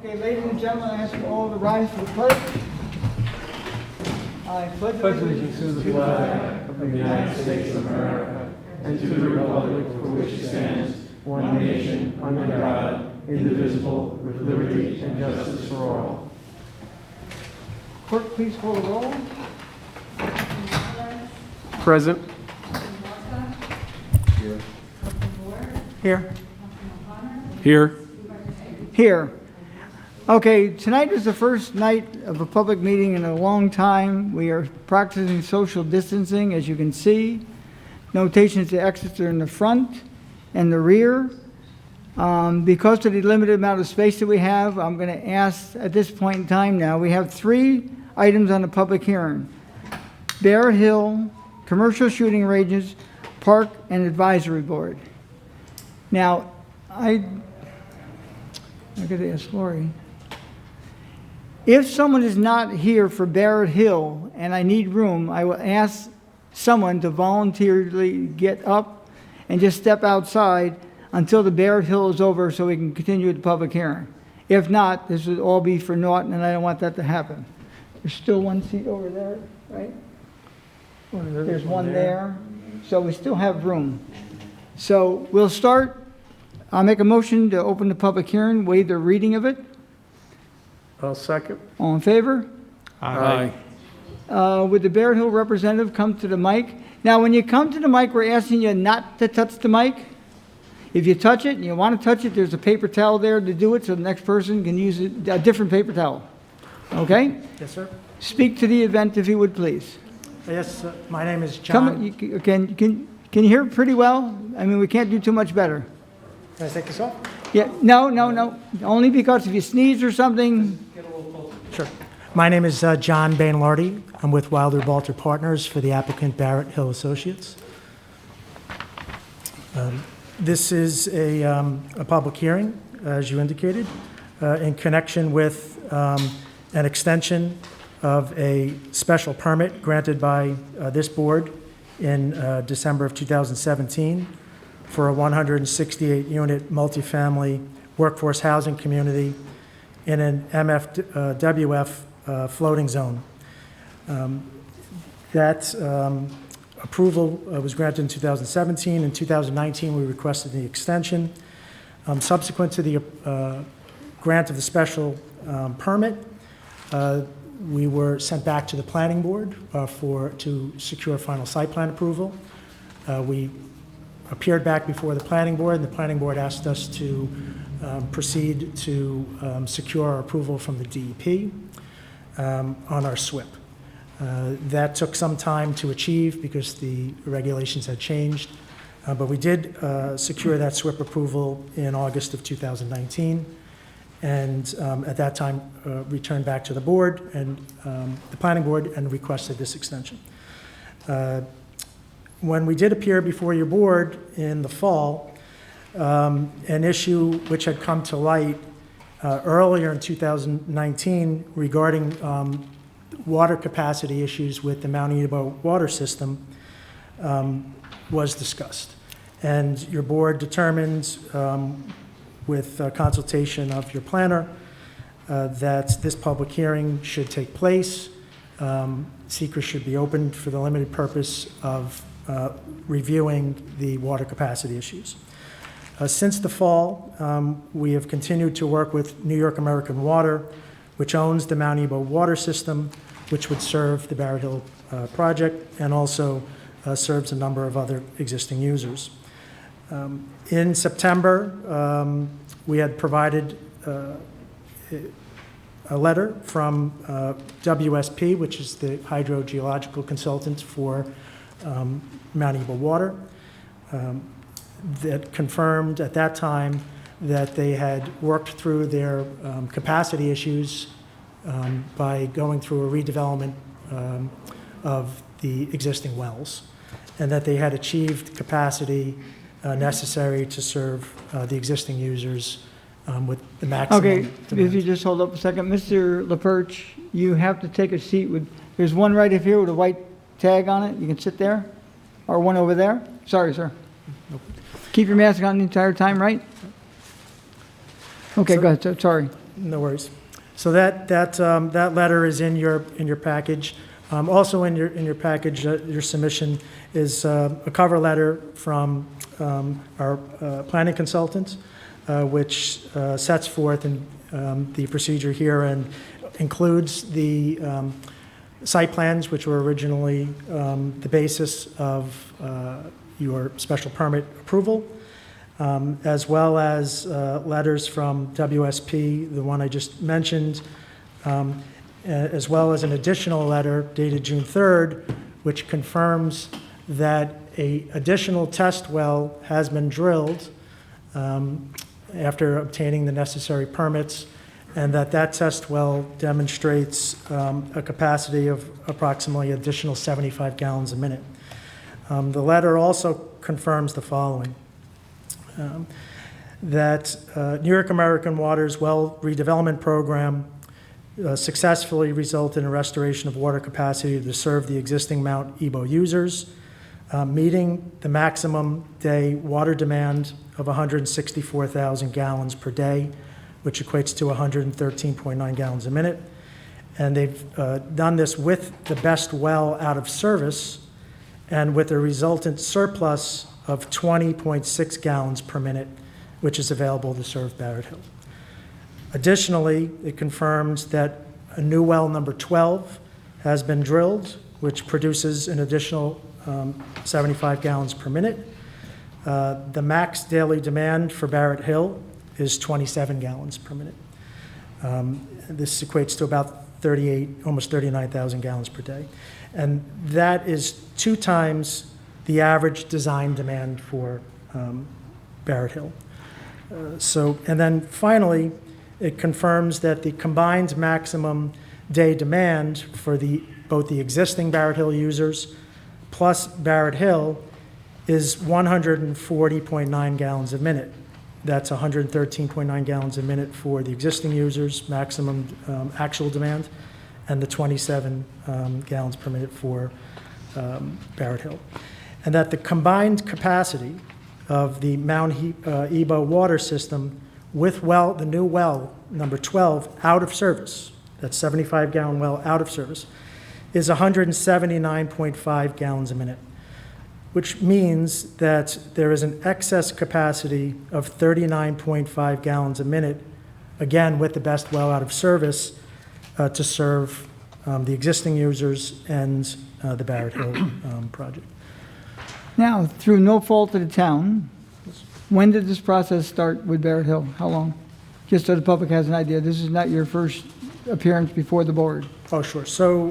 Okay, ladies and gentlemen, I ask you all to rise for the pledge. I pledge allegiance to the flag of the United States of America and to the republic for which it stands, one nation, under God, indivisible, with liberty and justice for all. Clerk, please call the roll. Present. Here. Here. Here. Okay, tonight is the first night of a public meeting in a long time. We are practicing social distancing, as you can see. Notations to exits are in the front and the rear. Because of the limited amount of space that we have, I'm going to ask at this point in time now, we have 3 items on the public hearing. Barrett Hill, commercial shooting ranges, park and advisory board. Now, I got to ask Lori. If someone is not here for Barrett Hill and I need room, I will ask someone to voluntarily get up and just step outside until the Barrett Hill is over so we can continue with the public hearing. If not, this would all be for naught, and I don't want that to happen. There's still one seat over there, right? There's one there. So we still have room. So we'll start. I'll make a motion to open the public hearing, waive the reading of it. I'll second. All in favor? Aye. Would the Barrett Hill representative come to the mic? Now, when you come to the mic, we're asking you not to touch the mic. If you touch it and you want to touch it, there's a paper towel there to do it so the next person can use a different paper towel. Okay? Yes, sir. Speak to the event if you would, please. Yes, my name is John. Can you hear pretty well? I mean, we can't do too much better. Can I take this off? Yeah, no. Only because if you sneeze or something. Sure. My name is John Bainlardi. I'm with Wilder Balter Partners for the applicant Barrett Hill Associates. This is a public hearing, as you indicated, in connection with an extension of a special permit granted by this board in December of 2017 for a 168-unit multifamily workforce housing community in an MFWF floating zone. That approval was granted in 2017. In 2019, we requested the extension. Subsequent to the grant of the special permit, we were sent back to the planning board to secure final site plan approval. We appeared back before the planning board, and the planning board asked us to proceed to secure our approval from the DEP on our SWIP. That took some time to achieve because the regulations had changed, but we did secure that SWIP approval in August of 2019, and at that time returned back to the board and the planning board and requested this extension. When we did appear before your board in the fall, an issue which had come to light earlier in 2019 regarding water capacity issues with the Mount Nebo water system was discussed. And your board determined, with consultation of your planner, that this public hearing should take place. Secret should be opened for the limited purpose of reviewing the water capacity issues. Since the fall, we have continued to work with New York American Water, which owns the Mount Nebo water system, which would serve the Barrett Hill project and also serves a number of other existing users. In September, we had provided a letter from WSP, which is the hydrogeological consultant for Mount Nebo water, that confirmed at that time that they had worked through their capacity issues by going through a redevelopment of the existing wells, and that they had achieved capacity necessary to serve the existing users with the maximum Okay, demand. if you just hold up a second. Mr. LaPerche, you have to take a seat with, there's one right up here with a white tag on it. You can sit there, or one over there. Sorry, sir. Keep your mask on the entire time, right? Okay, go ahead, sorry. No worries. So that letter is in your package. Also in your package, your submission is a cover letter from our planning consultant, which sets forth the procedure here and includes the site plans, which were originally the basis of your special permit approval, as well as letters from WSP, the one I just mentioned, as well as an additional letter dated June 3rd, which confirms that an additional test well has been drilled after obtaining the necessary permits, and that test well demonstrates a capacity of approximately additional 75 gallons a minute. The letter also confirms the following. That New York American Water's well redevelopment program successfully resulted in restoration of water capacity to serve the existing Mount Ebo users, meeting the maximum day water demand of 164,000 gallons per day, which equates to 113.9 gallons a minute. And they've done this with the best well out of service and with a resultant surplus of 20.6 gallons per minute, which is available to serve Barrett Hill. Additionally, it confirms that a new well number 12 has been drilled, which produces an additional 75 gallons per minute. The max daily demand for Barrett Hill is 27 gallons per minute. This equates to about almost 39,000 gallons per day. And that is 2 times the average design demand for Barrett Hill. And then finally, it confirms that the combined maximum day demand for both the existing Barrett Hill users plus Barrett Hill is 140.9 gallons a minute. That's 113.9 gallons a minute for the existing users, maximum actual demand, and the 27 gallons per minute for Barrett Hill. And that the combined capacity of the Mount Ebo water system with the new well, number 12, out of service, that's 75-gallon well out of service, is 179.5 gallons a minute, which means that there is an excess capacity of 39.5 gallons a minute, again, with the best well out of service, to serve the existing users and the Barrett Hill project. Now, through no fault of the town, when did this process start with Barrett Hill? How long? Just so the public has an idea. This is not your first appearance before the board. Oh, sure. So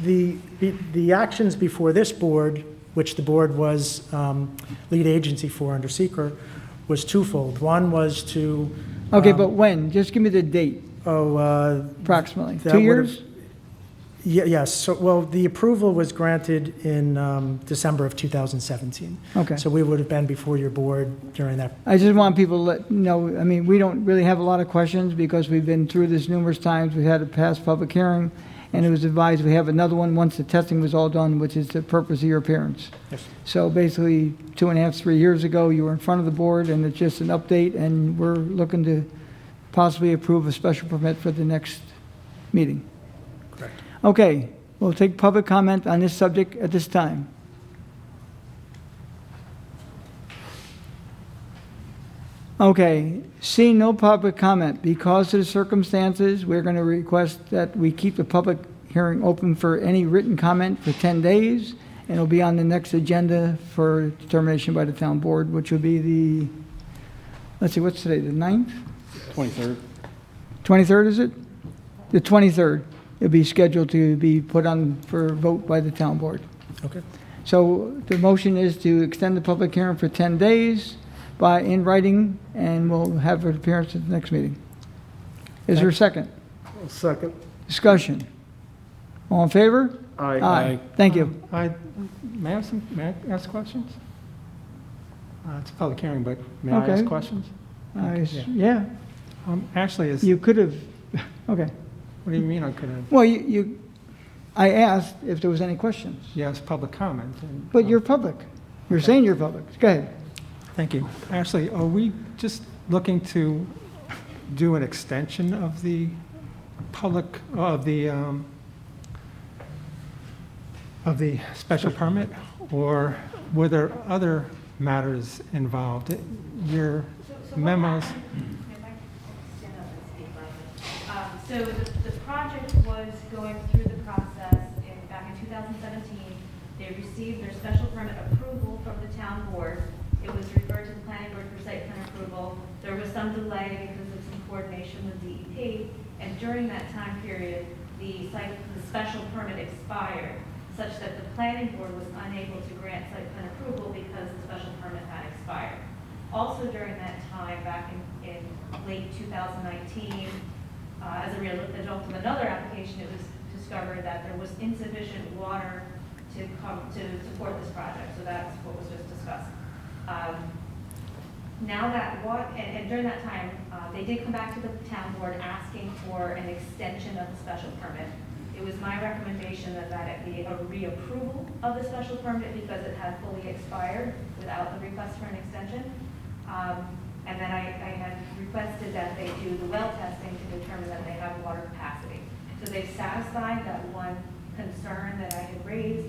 the actions before this board, which the board was lead agency for under SECR, was twofold. One was to... Okay, but when? Just give me the date, approximately. 2 years? Yes. So, well, the approval was granted in December of 2017. Okay. So we would have been before your board during that. I just want people to know, I mean, we don't really have a lot of questions because we've been through this numerous times. We had a past public hearing, and it was advised we have another one once the testing was all done, which is the purpose of your appearance. Yes. So basically, 2.5, 3 years ago, you were in front of the board, and it's just an update, and we're looking to possibly approve a special permit for the next meeting. Correct. Okay, we'll take public comment on this subject at this time. Okay, seeing no public comment, because of the circumstances, we're going to request that we keep the public hearing open for any written comment for 10 days, and it'll be on the next agenda for determination by the town board, which will be the, let's see, what's today, the 9th? 23rd. 23rd, is it? The 23rd. It'll be scheduled to be put on for vote by the town board. Okay. So the motion is to extend the public hearing for 10 days in writing, and we'll have an appearance at the next meeting. Is there a second? Second. Discussion. All in favor? Aye. Thank you. May I ask questions? It's a public hearing, but may I Okay. ask questions? Yeah, Actually, you could have, okay. what do you mean I could have? Well, I asked if there was any questions, Yes, public comment. And, but you're public. You're saying you're public. Go ahead. Thank you. Actually, are we just looking to do an extension of the special permit, or were there other matters involved? Your memos, So the project was going through the process back in 2017. They received their special permit approval from the town board. It was referred to the planning board for site plan approval. There was some delay because of some coordination with DEP, and during that time period, the special permit expired, such that the planning board was unable to grant site plan approval because the special permit had expired. Also during that time, back in late 2019, as a result of another application, it was discovered that there was insufficient water to support this project. So that's what was just discussed. And during that time, they did come back to the town board asking for an extension of the special permit. It was my recommendation that it be a reapproval of the special permit because it had fully expired without the request for an extension. And then I had requested that they do the well testing to determine that they have water capacity. So they've satisfied that one concern that I had raised.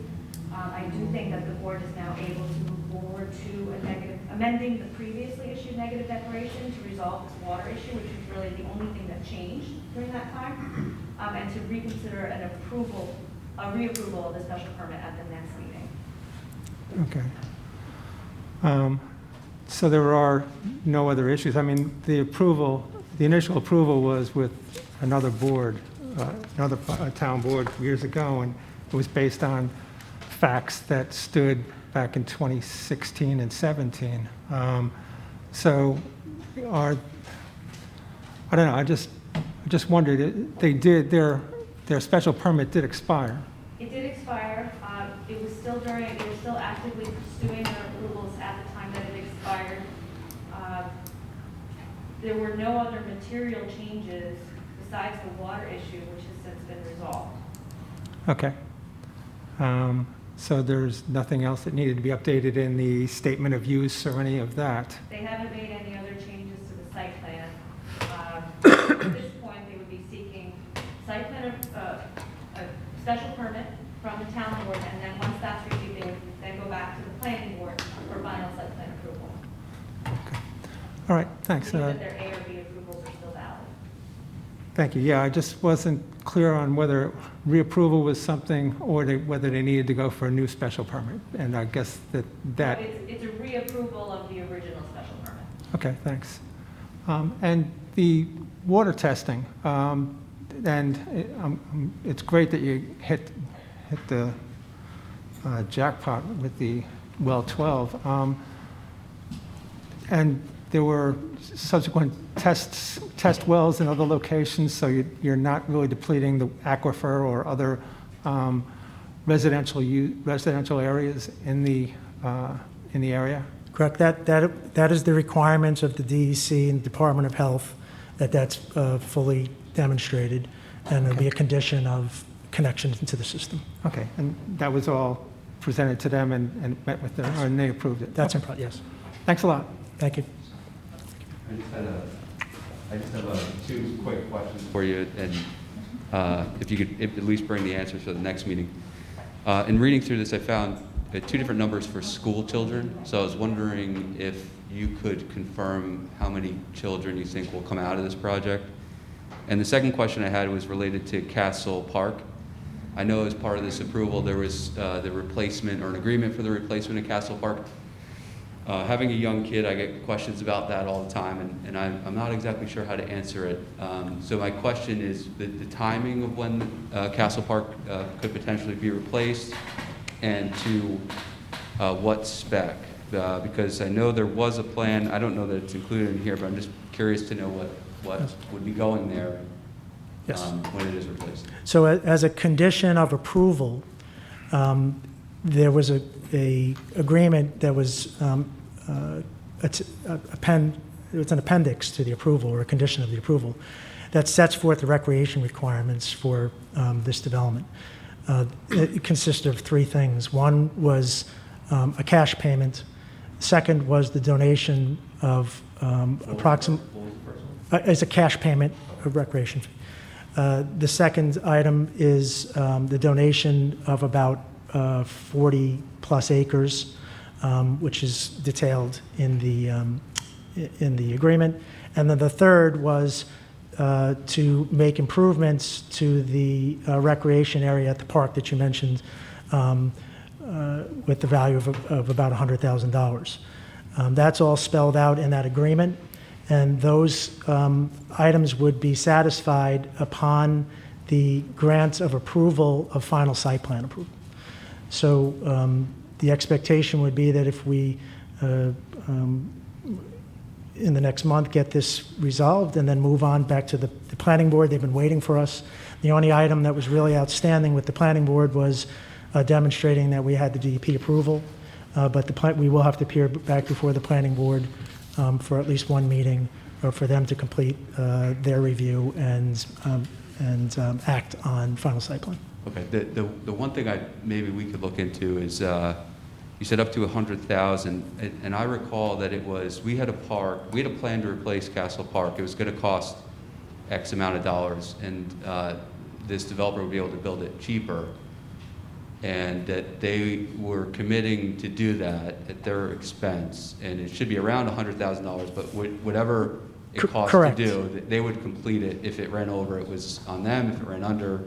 I do think that the board is now able to move forward to amending the previously issued negative declaration to resolve this water issue, which is really the only thing that changed during that time, and to reconsider a reapproval of the special permit at the next meeting. okay. So there are no other issues. I mean, the initial approval was with another board, another town board years ago, and it was based on facts that stood back in 2016 and 17. So I don't know, I just wondered, their special permit did expire. It did expire. It was still actively pursuing their approvals at the time that it expired. There were no other material changes besides the water issue, which has since been resolved. Okay. So there's nothing else that needed to be updated in the statement of use or any of that? They haven't made any other changes to the site plan. At this point, they would be seeking site plan, a special permit from the town board, and then once that's received, they would then go back to the planning board for final site plan approval. All right, thanks. I believe that their A or B approvals are still valid. Thank you. Yeah, I just wasn't clear on whether reapproval was something or whether they needed to go for a new special permit. And I guess that. It's a reapproval of the original special permit. Okay, thanks. And the water testing, it's great that you hit the jackpot with the well 12. And there were subsequent test wells in other locations, so you're not really depleting the aquifer or other residential areas in the area? Correct. That is the requirements of the DEC and Department of Health, that's fully demonstrated, and it'll be a condition of connection into the system. Okay, and that was all presented to them and met with them, and they approved it? That's Okay. in, yes. Thanks a lot. Thank you. I just have two quick questions for you, and if you could at least bring the answers for the next meeting. In reading through this, I found two different numbers for school children, so I was wondering if you could confirm how many children you think will come out of this project. And the second question I had was related to Castle Park. I know as part of this approval there was the replacement or an agreement for the replacement of Castle Park. Having a young kid, I get questions about that all the time, and I'm not exactly sure how to answer it. So my question is the timing of when Castle Park could potentially be replaced, and to what spec? Because I know there was a plan. I don't know that it's included in here, but I'm just curious to know what would be going there Yes. when it is replaced. So as a condition of approval, there was a agreement that was it's an appendix to the approval, or a condition of the approval, that sets forth the recreation requirements for this development. It consists of three things. One was a cash payment. Second was the donation of approximately. What was the first one? as a cash payment of recreation fee. The second item is the donation of about 40-plus acres, which is detailed in the agreement. And then the third was to make improvements to the recreation area at the park that you mentioned, with the value of about $100,000. That's all spelled out in that agreement, and those items would be satisfied upon the grant of approval of final site plan approval. So the expectation would be that if we, in the next month, get this resolved and then move on back to the planning board. They've been waiting for us. The only item that was really outstanding with the planning board was demonstrating that we had the DEP approval, but we will have to appear back before the planning board for at least one meeting, or for them to complete their review and act on final site plan. Okay, the one thing maybe we could look into is, you said up to 100,000, and I recall that we had a plan to replace Castle Park. It was gonna cost X amount of dollars, and this developer would be able to build it cheaper, and that they were committing to do that at their expense, and it should be around $100,000, but whatever it costs to Correct. do, they would complete it. If it ran over, it was on them. If it ran under,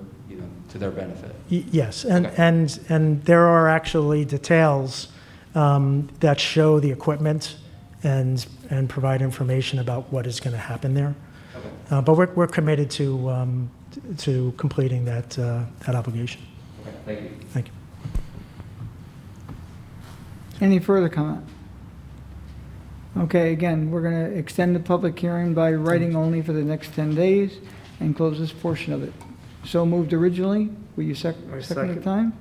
to their benefit. Yes, and, Okay. and there are actually details that show the equipment and provide information about what is going to happen there. Okay. But we're committed to completing that obligation. Okay, thank you. Thank you. Any further comment? Okay, again, we're going to extend the public hearing by writing only for the next 10 days and close this portion of it. So moved originally. Will you second the second. time?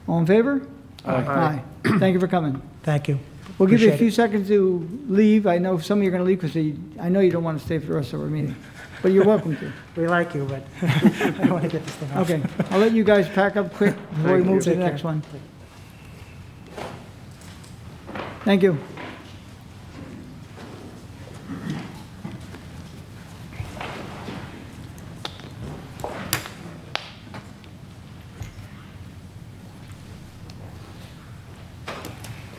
All in favor? Aye. Thank you for coming. Thank you. We'll give you a Appreciate few it. seconds to leave. I know some of you are going to leave because I know you don't want to stay for the rest of our meeting, but you're welcome to. We like you, but I want to get this thing off. Okay, I'll let you guys pack up quick before we Thank move you. to the Take next care. one. Thank you.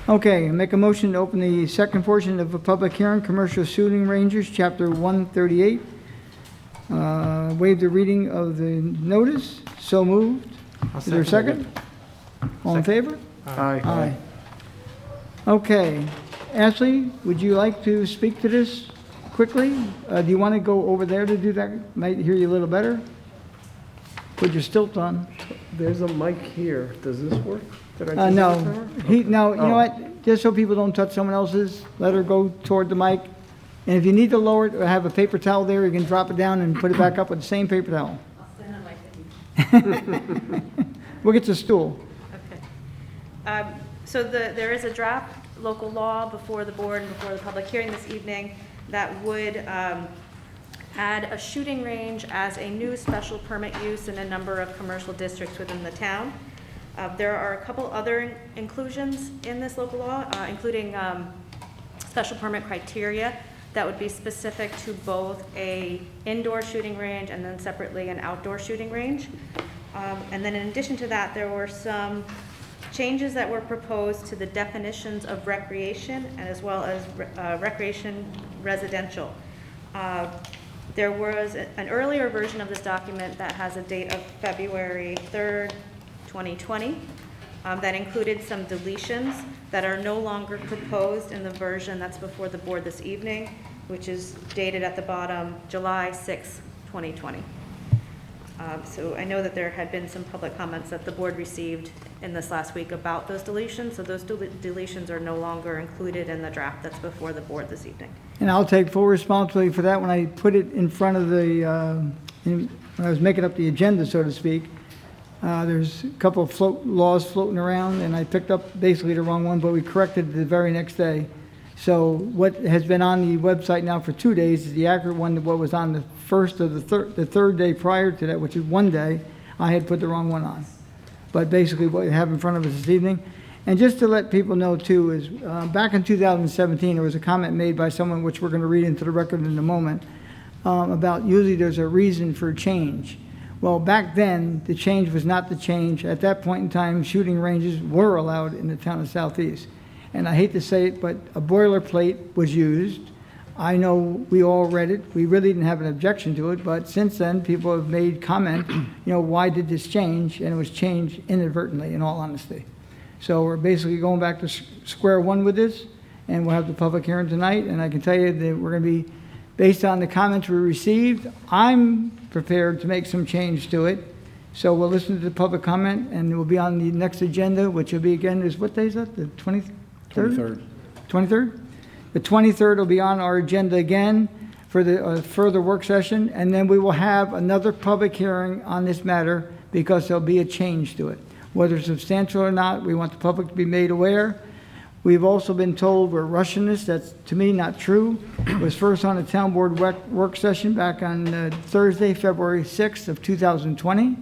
Okay, make a motion to open the second portion of a public hearing, Commercial Shooting Rangers, Chapter 138. Waive the reading of the notice. So moved. Is there a second? All in favor? Aye. Aye. Okay. Ashley, would you like to speak to this quickly? Do you want to go over there to do that? Might hear you a little better. Put your stilt on. There's a mic here. Does this work? Did I do No, this no, you know Oh. what? Just so people don't touch someone else's, let her go toward the mic. And if you need to lower it or have a paper towel there, you can drop it down and put it back up with the same paper towel. I'll stand on my feet. We'll get you a stool. Okay. So there is a draft local law before the board and before the public hearing this evening that would add a shooting range as a new special permit use in a number of commercial districts within the town. There are a couple other inclusions in this local law, including special permit criteria that would be specific to both a indoor shooting range and then separately an outdoor shooting range. And then in addition to that, there were some changes that were proposed to the definitions of recreation and as well as recreation residential. There was an earlier version of this document that has a date of February 3rd, 2020, that included some deletions that are no longer proposed in the version that's before the board this evening, which is dated at the bottom, July 6, 2020. So I know that there had been some public comments that the board received in this last week about those deletions, so those deletions are no longer included in the draft that's before the board this evening. And I'll take full responsibility for that. When I put it in front of when I was making up the agenda, so to speak, there's a couple of laws floating around, and I picked up basically the wrong one, but we corrected it the very next day. So what has been on the website now for 2 days is the accurate one. What was on the first of the third day prior to that, which is one day, I had put the wrong one on. But basically what we have in front of us this evening, And just to let people know too, is back in 2017, there was a comment made by someone, which we're going to read into the record in a moment, about usually there's a reason for change. Well, back then, the change was not the change. At that point in time, shooting ranges were allowed in the town of Southeast. And I hate to say it, but a boilerplate was used. I know we all read it. We really didn't have an objection to it, but since then, people have made comment, why did this change? And it was changed inadvertently, in all honesty. So we're basically going back to square one with this, and we'll have the public hearing tonight. And I can tell you that we're going to be, based on the comments we received, I'm prepared to make some change to it. So we'll listen to the public comment, and it will be on the next agenda, which will be again, what day is that? The 23rd? 23rd. 23rd? The 23rd will be on our agenda again for the further work session, and then we will have another public hearing on this matter because there'll be a change to it. Whether substantial or not, we want the public to be made aware. We've also been told we're rushing this. That's, to me, not true. It was first on a town board work session back on Thursday, February 6th of 2020.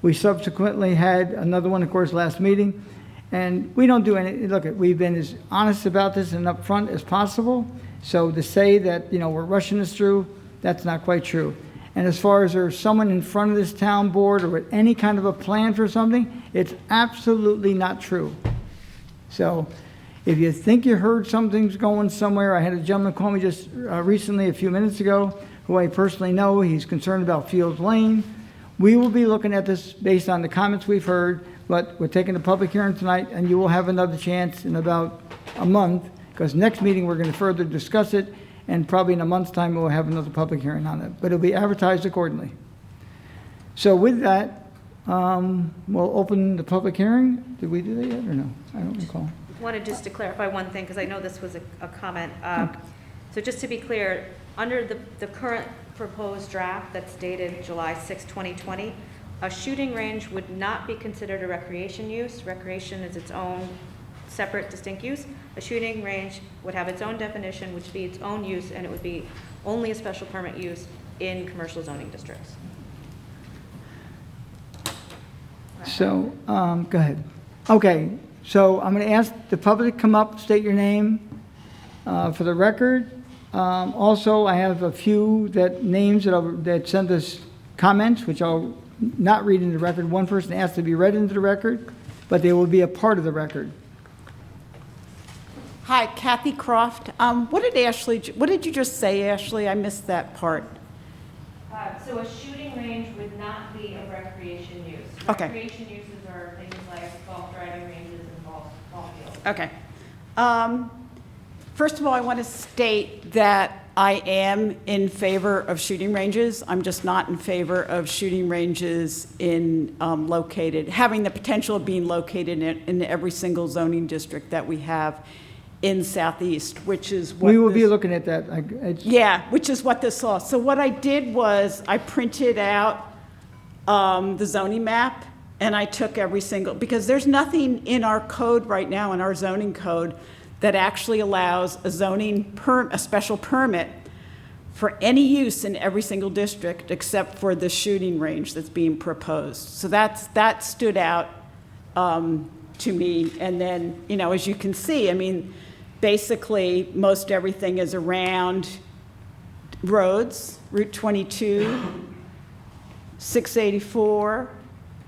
We subsequently had another one, of course, last meeting. And we don't do any, look, we've been as honest about this and upfront as possible. So to say that, we're rushing this through, that's not quite true. And as far as there's someone in front of this town board or with any kind of a plan for something, it's absolutely not true. So if you think you heard something's going somewhere, I had a gentleman call me just recently, a few minutes ago, who I personally know. He's concerned about Fields Lane. We will be looking at this based on the comments we've heard, but we're taking a public hearing tonight, and you will have another chance in about a month, because next meeting we're going to further discuss it, and probably in a month's time we'll have another public hearing on it, but it'll be advertised accordingly. So with that, we'll open the public hearing. Did we do that yet or no? I don't recall. Wanted just to clarify one thing, because I know this was a comment. So just to be clear, under the current proposed draft that's dated July 6, 2020, a shooting range would not be considered a recreation use. Recreation is its own separate, distinct use. A shooting range would have its own definition, which would be its own use, and it would be only a special permit use in commercial zoning districts. So, go ahead. Okay, so I'm going to ask the public to come up, state your name for the record. Also, I have a few names that sent us comments, which I'll not read into the record. One person asked to be read into the record, but they will be a part of the record. Hi, Kathy Croft. What did you just say, Ashley? I missed that part. So a shooting range would not be a recreation use. Okay. Recreation uses are things like golf driving ranges and ball fields. Okay. First of all, I want to state that I am in favor of shooting ranges. I'm just not in favor of shooting ranges having the potential of being located in every single zoning district that we have in Southeast, which is what We will be looking at that. Yeah, which is what this law. So what I did was I printed out the zoning map, and I took every single, because there's nothing in our code right now, in our zoning code, that actually allows a special permit for any use in every single district except for the shooting range that's being proposed. So that stood out to me. And then, as you can see, basically most everything is around roads, Route 22, 684,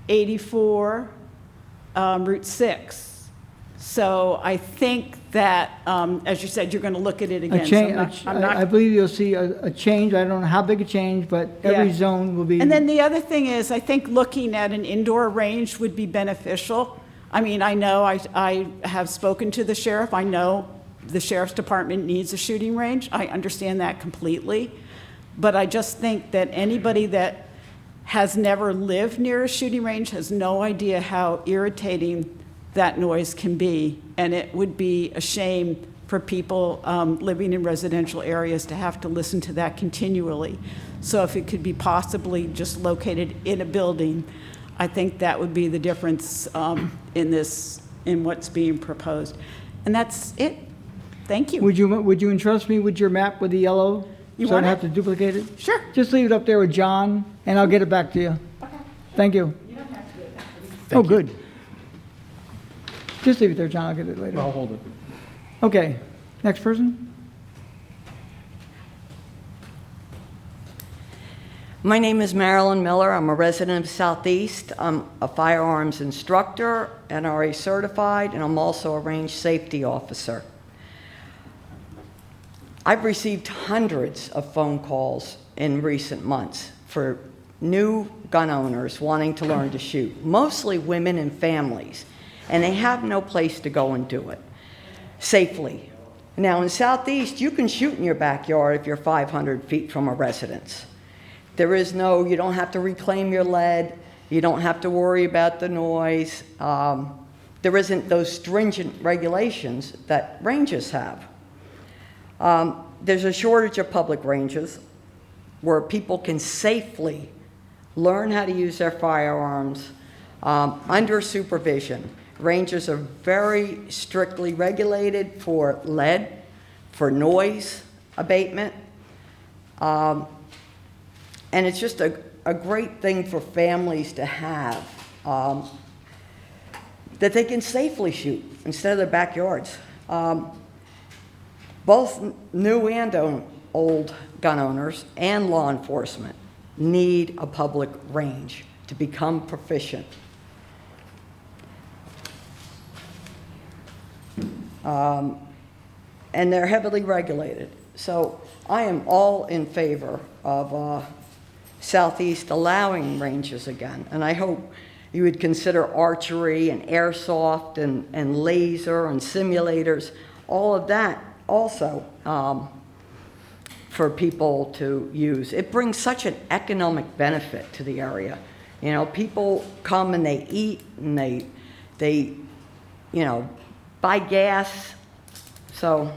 84, Route 6. So I think that, as you said, you're going to look at it again. I believe you'll see a change. I don't know how big a change, but every zone will be. And then the other thing is, I think looking at an indoor range would be beneficial. I know I have spoken to the sheriff. I know the sheriff's department needs a shooting range. I understand that completely. But I just think that anybody that has never lived near a shooting range has no idea how irritating that noise can be, and it would be a shame for people living in residential areas to have to listen to that continually. So if it could be possibly just located in a building, I think that would be the difference in what's being proposed. And that's it. Thank you. Would you entrust me with your map with the yellow? You so I want don't it? have to duplicate it? Sure. Just leave it up there with John, and I'll get it back to you. Okay. Thank you. You don't have to do it. Oh, good. Just leave it there, John, I'll get it later. I'll hold it. Okay, next person? My name is Marilyn Miller. I'm a resident of Southeast. I'm a firearms instructor, NRA certified, and I'm also a range safety officer. I've received hundreds of phone calls in recent months for new gun owners wanting to learn to shoot, mostly women and families, and they have no place to go and do it safely. Now, in Southeast, you can shoot in your backyard if you're 500 feet from a residence. There is no, you don't have to reclaim your lead. You don't have to worry about the noise. There isn't those stringent regulations that ranges have. There's a shortage of public ranges where people can safely learn how to use their firearms under supervision. Ranges are very strictly regulated for lead, for noise abatement. And it's just a great thing for families to have, that they can safely shoot instead of their backyards. Both new and old gun owners and law enforcement need a public range to become proficient. And they're heavily regulated. So I am all in favor of Southeast allowing ranges again. And I hope you would consider archery and airsoft and laser and simulators, all of that also for people to use. It brings such an economic benefit to the area. You know, people come and they eat and they you know, buy gas. So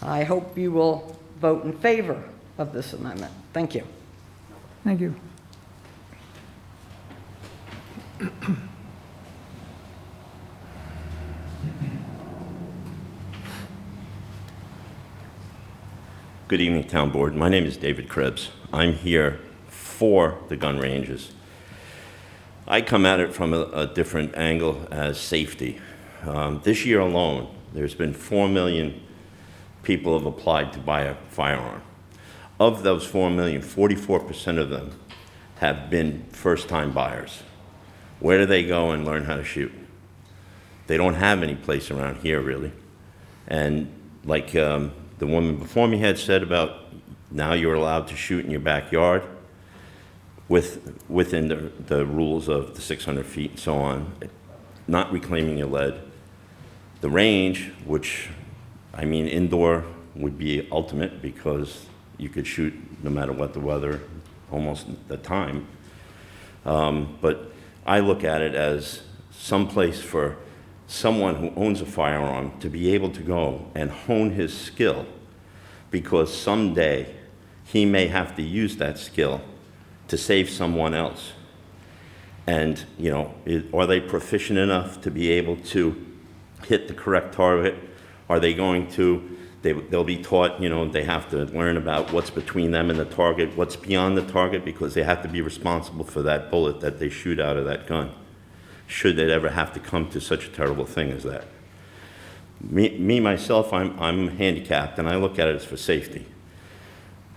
I hope you will vote in favor of this amendment. Thank you. Thank you. Good evening, Town Board. My name is David Krebs. I'm here for the gun ranges. I come at it from a different angle as safety. This year alone, there's been 4 million people have applied to buy a firearm. Of those 4 million, 44% of them have been first-time buyers. Where do they go and learn how to shoot? They don't have any place around here, really. And like the woman before me had said about now you're allowed to shoot in your backyard within the rules of the 600 feet and so on, not reclaiming your lead. The range, which, I mean, indoor would be ultimate because you could shoot no matter what the weather, almost the time. But I look at it as some place for someone who owns a firearm to be able to go and hone his skill, because someday he may have to use that skill to save someone else. And, you know, are they proficient enough to be able to hit the correct target? Are they going to, they'll be taught, you know, they have to learn about what's between them and the target, what's beyond the target, because they have to be responsible for that bullet that they shoot out of that gun, should it ever have to come to such a terrible thing as that. Me myself, I'm handicapped, and I look at it as for safety.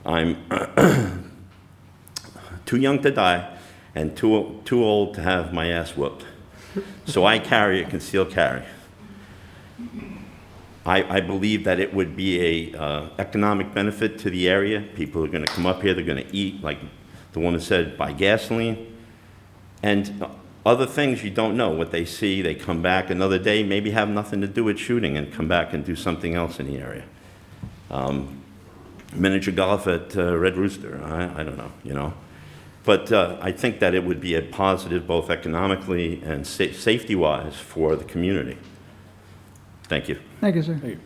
I'm too young to die and too old to have my ass whooped. So I carry a concealed carry. I believe that it would be a economic benefit to the area. People are going to come up here, they're going to eat, like the woman said, buy gasoline. And other things you don't know what they see. They come back another day, maybe have nothing to do with shooting, and come back and do something else in the area. Miniature golf at Red Rooster, I don't know, you know. But I think that it would be a positive both economically and safety-wise for the community. Thank you. Thank you, sir. Thank you.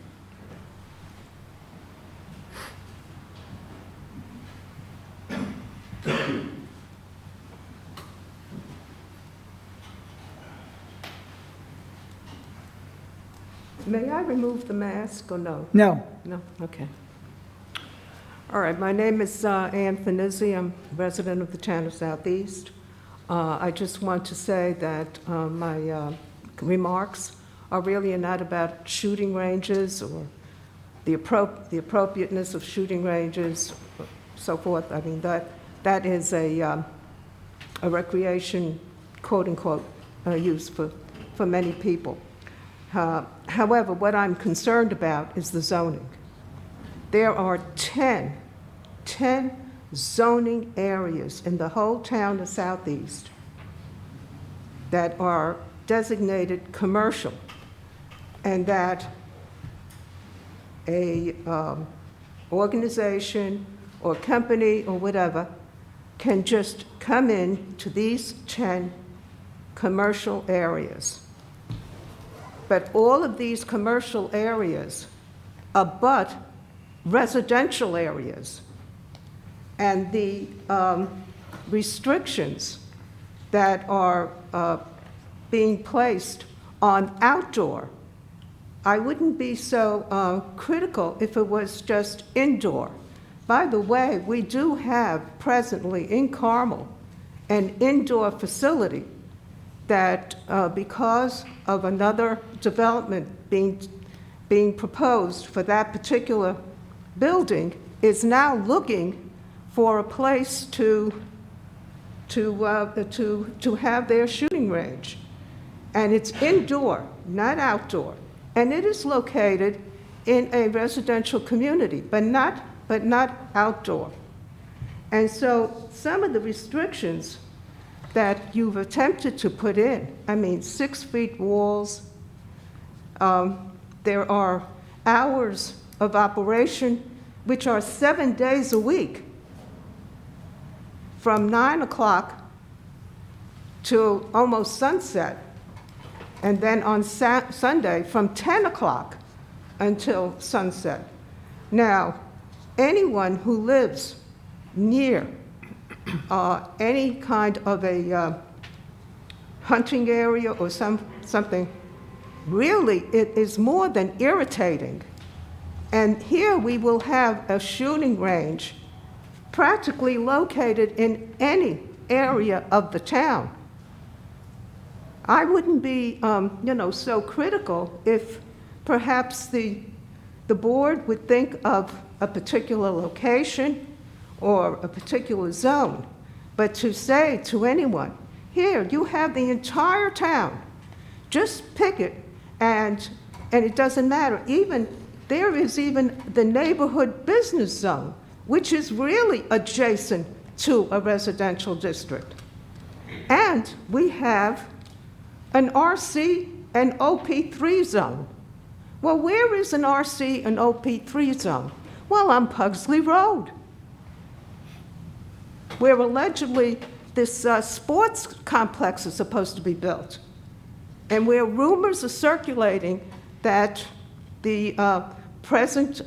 May I remove the mask or no? No. No? Okay. All right, my name is Ann Finizzi. I'm resident of the town of Southeast. I just want to say that my remarks are really not about shooting ranges or the appropriateness of shooting ranges, so forth. I mean, that is a recreation, quote-unquote, use for many people. However, what I'm concerned about is the zoning. There are 10 zoning areas in the whole town of Southeast that are designated commercial, and that a organization or company or whatever can just come in to these 10 commercial areas. But all of these commercial areas abut residential areas, and the restrictions that are being placed on outdoor, I wouldn't be so critical if it was just indoor. By the way, we do have presently in Carmel an indoor facility that, because of another development being proposed for that particular building, is now looking for a place to have their shooting range. And it's indoor, not outdoor. And it is located in a residential community, but not outdoor. And so some of the restrictions that you've attempted to put in, I mean, 6-foot walls, there are hours of operation which are 7 days a week, from 9 o'clock to almost sunset, and then on Sunday from 10 o'clock until sunset. Now, anyone who lives near any kind of a hunting area or something, really it is more than irritating. And here we will have a shooting range practically located in any area of the town. I wouldn't be, so critical if perhaps the board would think of a particular location or a particular zone, but to say to anyone, here, you have the entire town, just pick it, and it doesn't matter. There is even the neighborhood business zone, which is really adjacent to a residential district. And we have an RC and OP3 zone. Well, where is an RC and OP3 zone? Well, on Pugsley Road, where allegedly this sports complex is supposed to be built, and where rumors are circulating that the present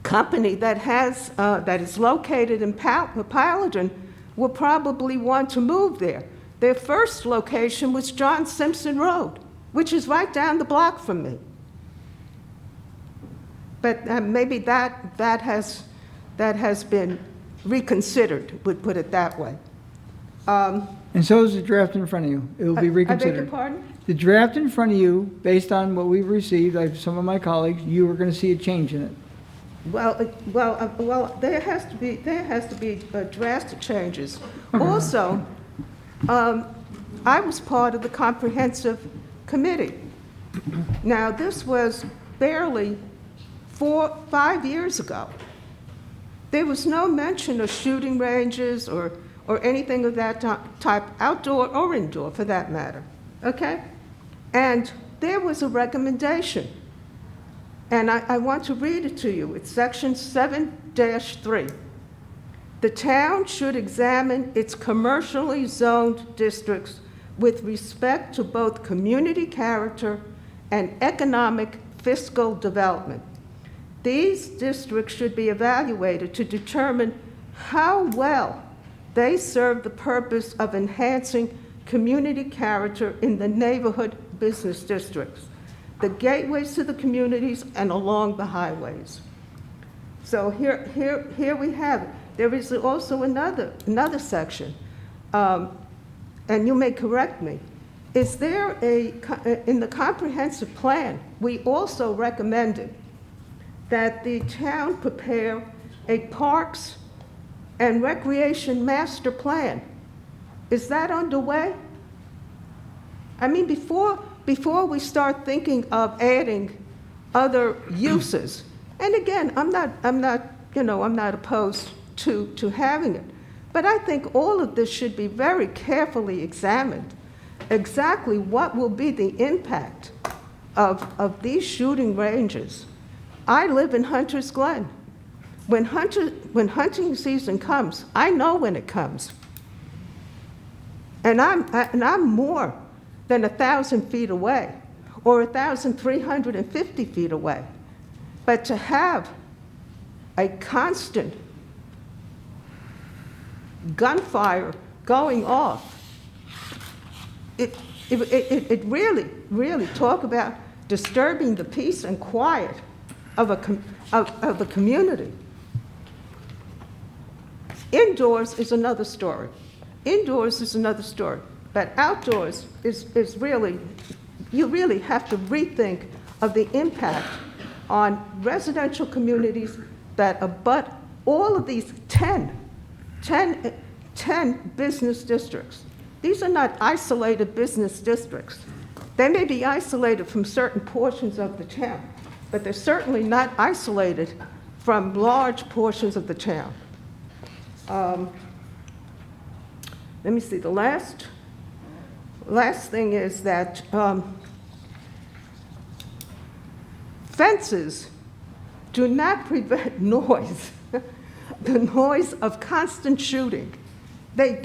company that is located in Paladin will probably want to move there. Their first location was John Simpson Road, which is right down the block from me. But maybe that has been reconsidered, would put it that way. And so is the draft in front of you. It will be I beg reconsidered. your pardon? The draft in front of you, based on what we've received, like some of my colleagues, you are going to see a change in it. Well, there has to be drastic changes. Also, I was part of the comprehensive committee. Now, this was barely 5 years ago. There was no mention of shooting ranges or anything of that type, outdoor or indoor for that matter, okay? And there was a recommendation, and I want to read it to you. It's section 7-3. The town should examine its commercially zoned districts with respect to both community character and economic fiscal development. These districts should be evaluated to determine how well they serve the purpose of enhancing community character in the neighborhood business districts, the gateways to the communities, and along the highways. So here we have it. There is also another section, and you may correct me. is there in the comprehensive plan, we also recommended that the town prepare a parks and recreation master plan. Is that underway? I mean, before we start thinking of adding other uses, and again, I'm not opposed to having it, but I think all of this should be very carefully examined. Exactly what will be the impact of these shooting ranges. I live in Hunter's Glen. When hunting season comes, I know when it comes. And I'm more than 1,000 feet away, or 1,350 feet away. But to have a constant gunfire going off, it really talk about disturbing the peace and quiet of a community. Indoors is another story. Indoors is another story. But outdoors is really, you really have to rethink of the impact on residential communities that abut all of these 10 business districts. These are not isolated business districts. They may be isolated from certain portions of the town, but they're certainly not isolated from large portions of the town. Let me see, the last thing is that fences do not prevent noise, the noise of constant shooting. They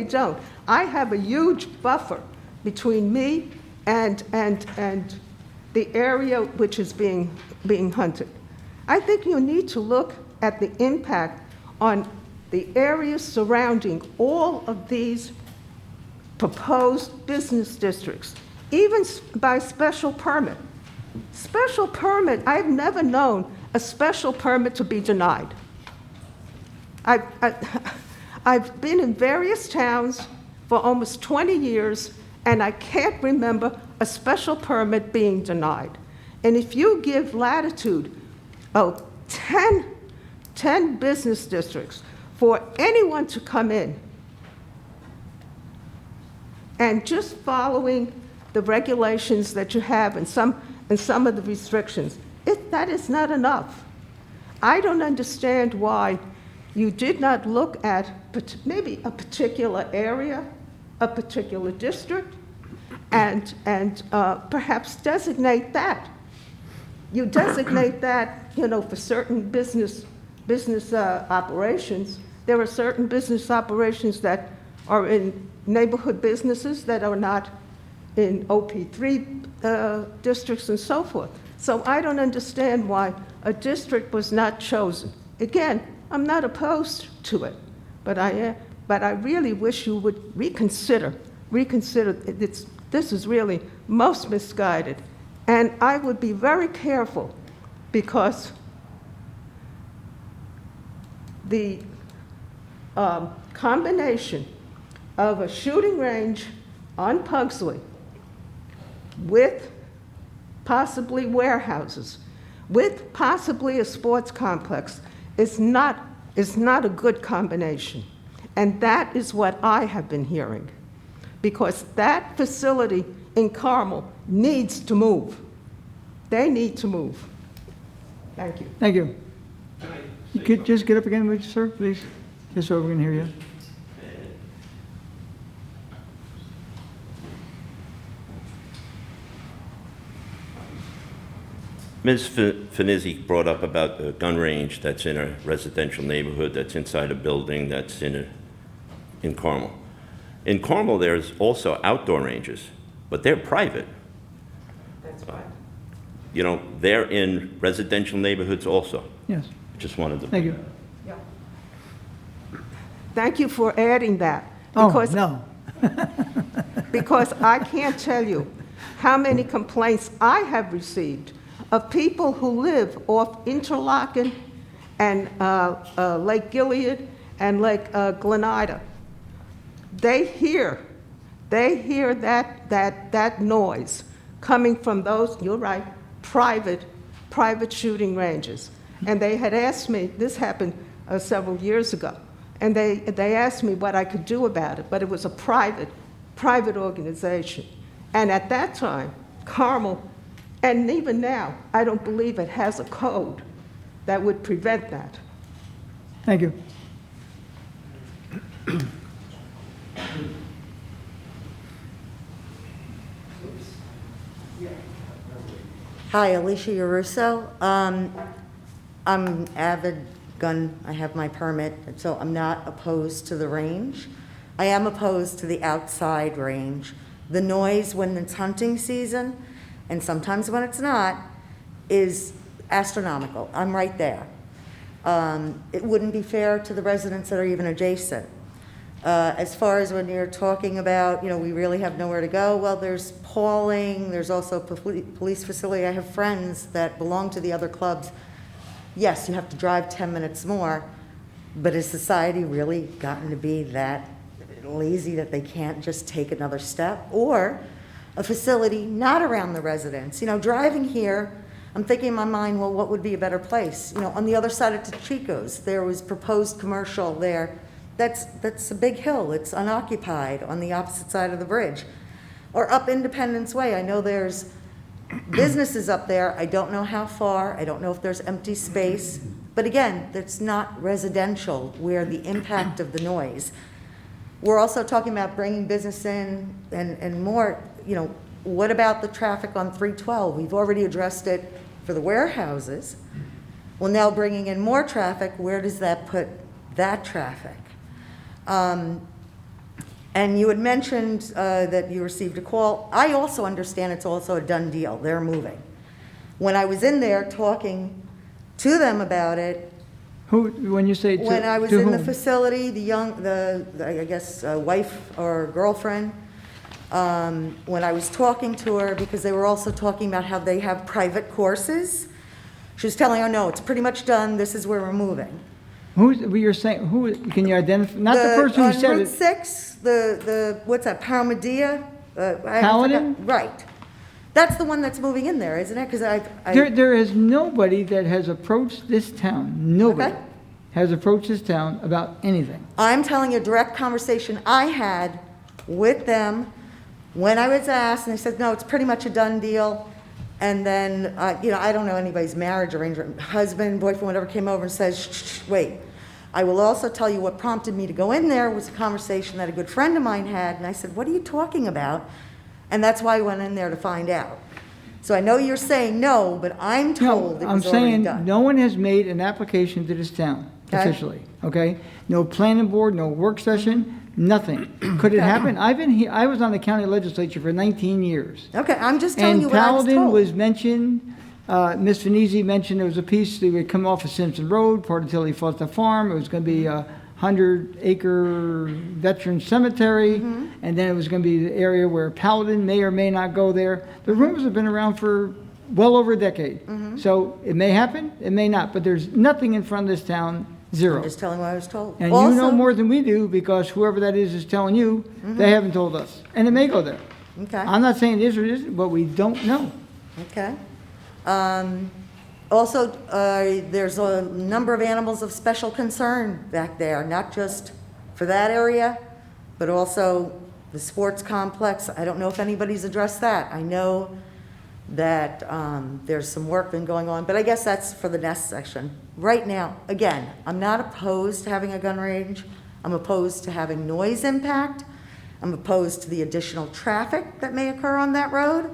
don't. I have a huge buffer between me and the area which is being hunted. I think you need to look at the impact on the areas surrounding all of these proposed business districts, even by special permit. Special permit, I've never known a special permit to be denied. I've been in various towns for almost 20 years, and I can't remember a special permit being denied. And if you give latitude of 10 business districts for anyone to come in, and just following the regulations that you have and some of the restrictions, that is not enough. I don't understand why you did not look at maybe a particular area, a particular district, and perhaps designate that. You designate that, for certain business operations. There are certain business operations that are in neighborhood businesses that are not in OP3 districts and so forth. So I don't understand why a district was not chosen. Again, I'm not opposed to it, but I really wish you would reconsider. This is really most misguided. And I would be very careful, because the combination of a shooting range on Pugsley with possibly warehouses, with possibly a sports complex, is not a good combination. And that is what I have been hearing, because that facility in Carmel needs to move. They need to move. Thank you. Thank you. You could just get up again, would you, sir, please? Just so we can hear you. Ms. Finizzi brought up about the gun range that's in a residential neighborhood, that's inside a building, that's in Carmel. In Carmel, there's also outdoor ranges, but they're private. That's right. They're in residential neighborhoods also. Yes. Just wanted to. Thank you. Yeah. Thank you for adding that. Oh, Because no. because I can't tell you how many complaints I have received of people who live off Interlochen and Lake Gilead and Lake Glenida. They hear they hear that noise coming from those, you're right, private shooting ranges. And they had asked me, this happened several years ago, and they asked me what I could do about it, but it was a private organization. And at that time, Carmel, and even now, I don't believe it has a code that would prevent that. Thank you. Hi, Alicia Yaruso. I'm an avid gun, I have my permit, so I'm not opposed to the range. I am opposed to the outside range. The noise when it's hunting season, and sometimes when it's not, is astronomical. I'm right there. It wouldn't be fair to the residents that are even adjacent. As far as when you're talking about, we really have nowhere to go, well, there's Pauling, there's also a police facility. I have friends that belong to the other clubs. Yes, you have to drive 10 minutes more, but has society really gotten to be that lazy that they can't just take another step? Or a facility not around the residents. Driving here, I'm thinking in my mind, well, what would be a better place? On the other side of Chico's, there was proposed commercial there. That's a big hill. It's unoccupied on the opposite side of the bridge. Or up Independence Way. I know there's businesses up there. I don't know how far. I don't know if there's empty space. But again, it's not residential where the impact of the noise. We're also talking about bringing business in and more. What about the traffic on 312? We've already addressed it for the warehouses. Well, now bringing in more traffic, where does that put that traffic? And you had mentioned that you received a call. I also understand it's also a done deal. They're moving. When I was in there talking to them about it, When you say to when I was to in the whom? facility, I guess, wife or girlfriend, when I was talking to her, because they were also talking about how they have private courses, she was telling her, no, it's pretty much done. This is where we're moving. You're saying, who, can you identify, not the person who said On Route it. 6, what's that, Palmadilla? Paladin? Right. That's the one that's moving in there, isn't it? Because There is nobody that has approached this town, nobody Okay. has approached this town about anything. I'm telling you a direct conversation I had with them when I was asked, and they said, no, it's pretty much a done deal. And then, I don't know anybody's marriage arrangement, husband, boyfriend, whatever, came over and says, shh, wait. I will also tell you what prompted me to go in there was a conversation that a good friend of mine had, and I said, what are you talking about? And that's why I went in there to find out. So I know you're saying no, but I'm told it I'm was already saying, done. no one has made an application to this town Okay. officially, okay? No planning board, no work session, nothing. Could it happen? I've been here, I was on the county legislature for 19 years. Okay, I'm just telling you what I was And Paladin told. was mentioned, Ms. Venezia mentioned there was a piece that would come off of Simpson Road, part of Tilly Foster Farm. It was going to be a 100-acre veteran cemetery, Mm-hmm. and then it was going to be the area where Paladin may or may not go there. The rumors have been around for well over a decade. Mm-hmm. So it may happen, it may not, but there's nothing in front of this town, zero. I'm just telling what I was told. And you know more than we do because whoever that is telling you, they haven't told us. And it may go there. Okay. I'm not saying it is or isn't, but we don't know. Okay. Also, there's a number of animals of special concern back there, not just for that area, but also the sports complex. I don't know if anybody's addressed that. I know that there's some work been going on, but I guess that's for the next section. Right now, again, I'm not opposed to having a gun range. I'm opposed to having noise impact. I'm opposed to the additional traffic that may occur on that road.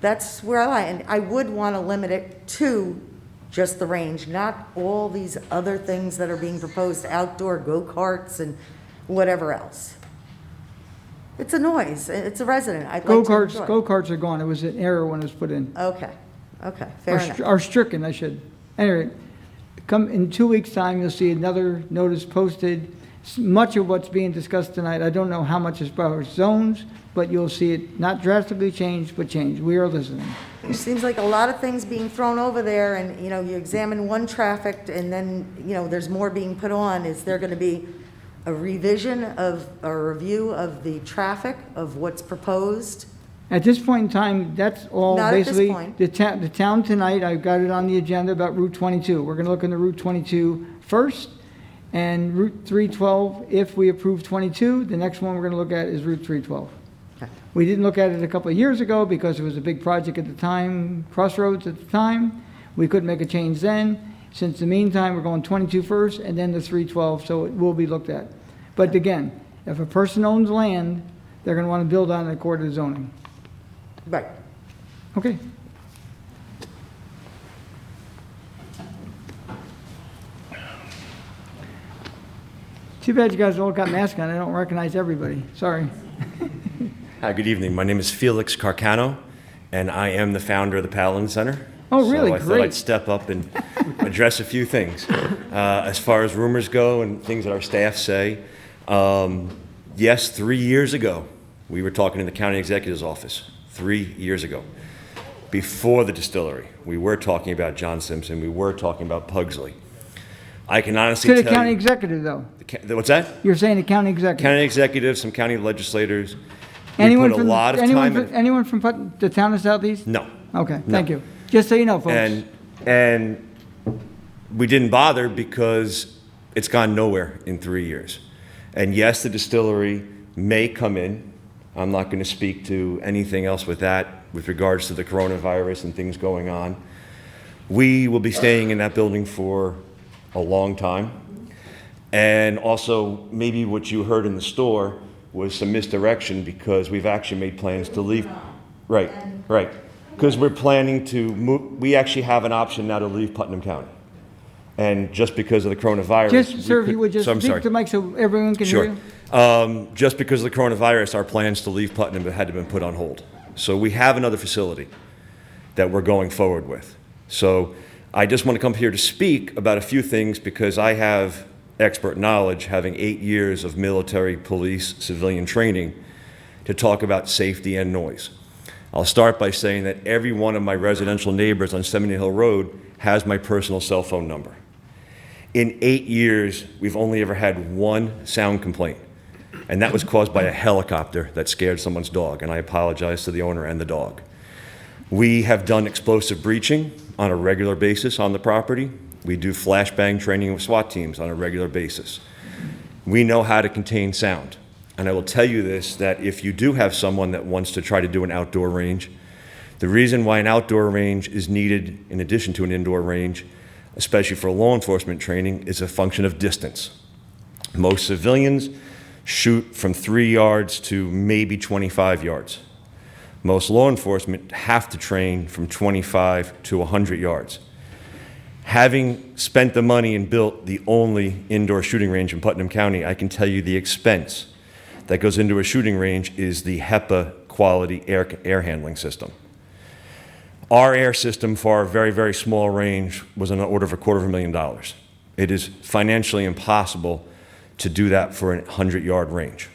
That's where I lie, and I would want to limit it to just the range, not all these other things that are being proposed, outdoor go-karts and whatever else. It's a noise, it's a resident, I'd like to enjoy. Go-karts are gone. It was an error when it was put in. Okay, fair enough. Or stricken, I should. Anyway, come in 2 weeks' time, you'll see another notice posted. Much of what's being discussed tonight, I don't know how much is about zones, but you'll see it not drastically changed, but changed. We are listening. It seems like a lot of things being thrown over there, and, you examine one traffic, and then, there's more being put on. Is there going to be a revision of, a review of the traffic of what's proposed? At this point in time, that's all Not at this basically, point. the town tonight, I've got it on the agenda about Route 22. We're going to look into Route 22 first, and Route 312, if we approve 22, the next one we're going to look at is Route 312. Okay. We didn't look at it a couple of years ago because it was a big project at the time, Crossroads at the time. We couldn't make a change then. Since the meantime, we're going 22 first and then the 312, so it will be looked at. But again, if a person owns land, they're going to want to build on it according to zoning. Right. Okay. Too bad you guys all got masks on. I don't recognize everybody. Sorry. Hi, good evening. My name is Felix Carcano, and I am the founder of the Paladin Center. Oh, really? So I thought Great. I'd step up and address a few things. As far as rumors go and things that our staff say, yes, 3 years ago, we were talking in the county executive's office, 3 years ago. Before the distillery, we were talking about John Simpson, we were talking about Pugsley. I can honestly To tell the county you... executive, though. What's that? You're saying the county executive. County executives, some county legislators. Anyone We put a from, lot of anyone time from, anyone from the town of Southeast? No. Okay, No. thank you. Just so you know, folks. And we didn't bother because it's gone nowhere in 3 years. And yes, the distillery may come in. I'm not going to speak to anything else with that with regards to the coronavirus and things going on. We will be staying in that building for a long time. And also, maybe what you heard in the store was some misdirection because we've actually made plans to leave. Right, right. Because we're planning to move, we actually have an option now to leave Putnam County. And just because of the coronavirus. Just, sir, if you would just so I'm speak sorry. to Mike so everyone can hear Sure. you. Just because of the coronavirus, our plans to leave Putnam had to been put on hold. So we have another facility that we're going forward with. So I just want to come here to speak about a few things because I have expert knowledge, having 8 years of military, police, civilian training, to talk about safety and noise. I'll start by saying that every one of my residential neighbors on 70 Hill Road has my personal cell phone number. In 8 years, we've only ever had one sound complaint, and that was caused by a helicopter that scared someone's dog, and I apologize to the owner and the dog. We have done explosive breaching on a regular basis on the property. We do flashbang training with SWAT teams on a regular basis. We know how to contain sound. And I will tell you this, that if you do have someone that wants to try to do an outdoor range, the reason why an outdoor range is needed in addition to an indoor range, especially for law enforcement training, is a function of distance. Most civilians shoot from 3 yards to maybe 25 yards. Most law enforcement have to train from 25 to 100 yards. Having spent the money and built the only indoor shooting range in Putnam County, I can tell you the expense that goes into a shooting range is the HEPA quality air handling system. Our air system for our very, very small range was on the order of $250,000. It is financially impossible to do that for a 100-yard range.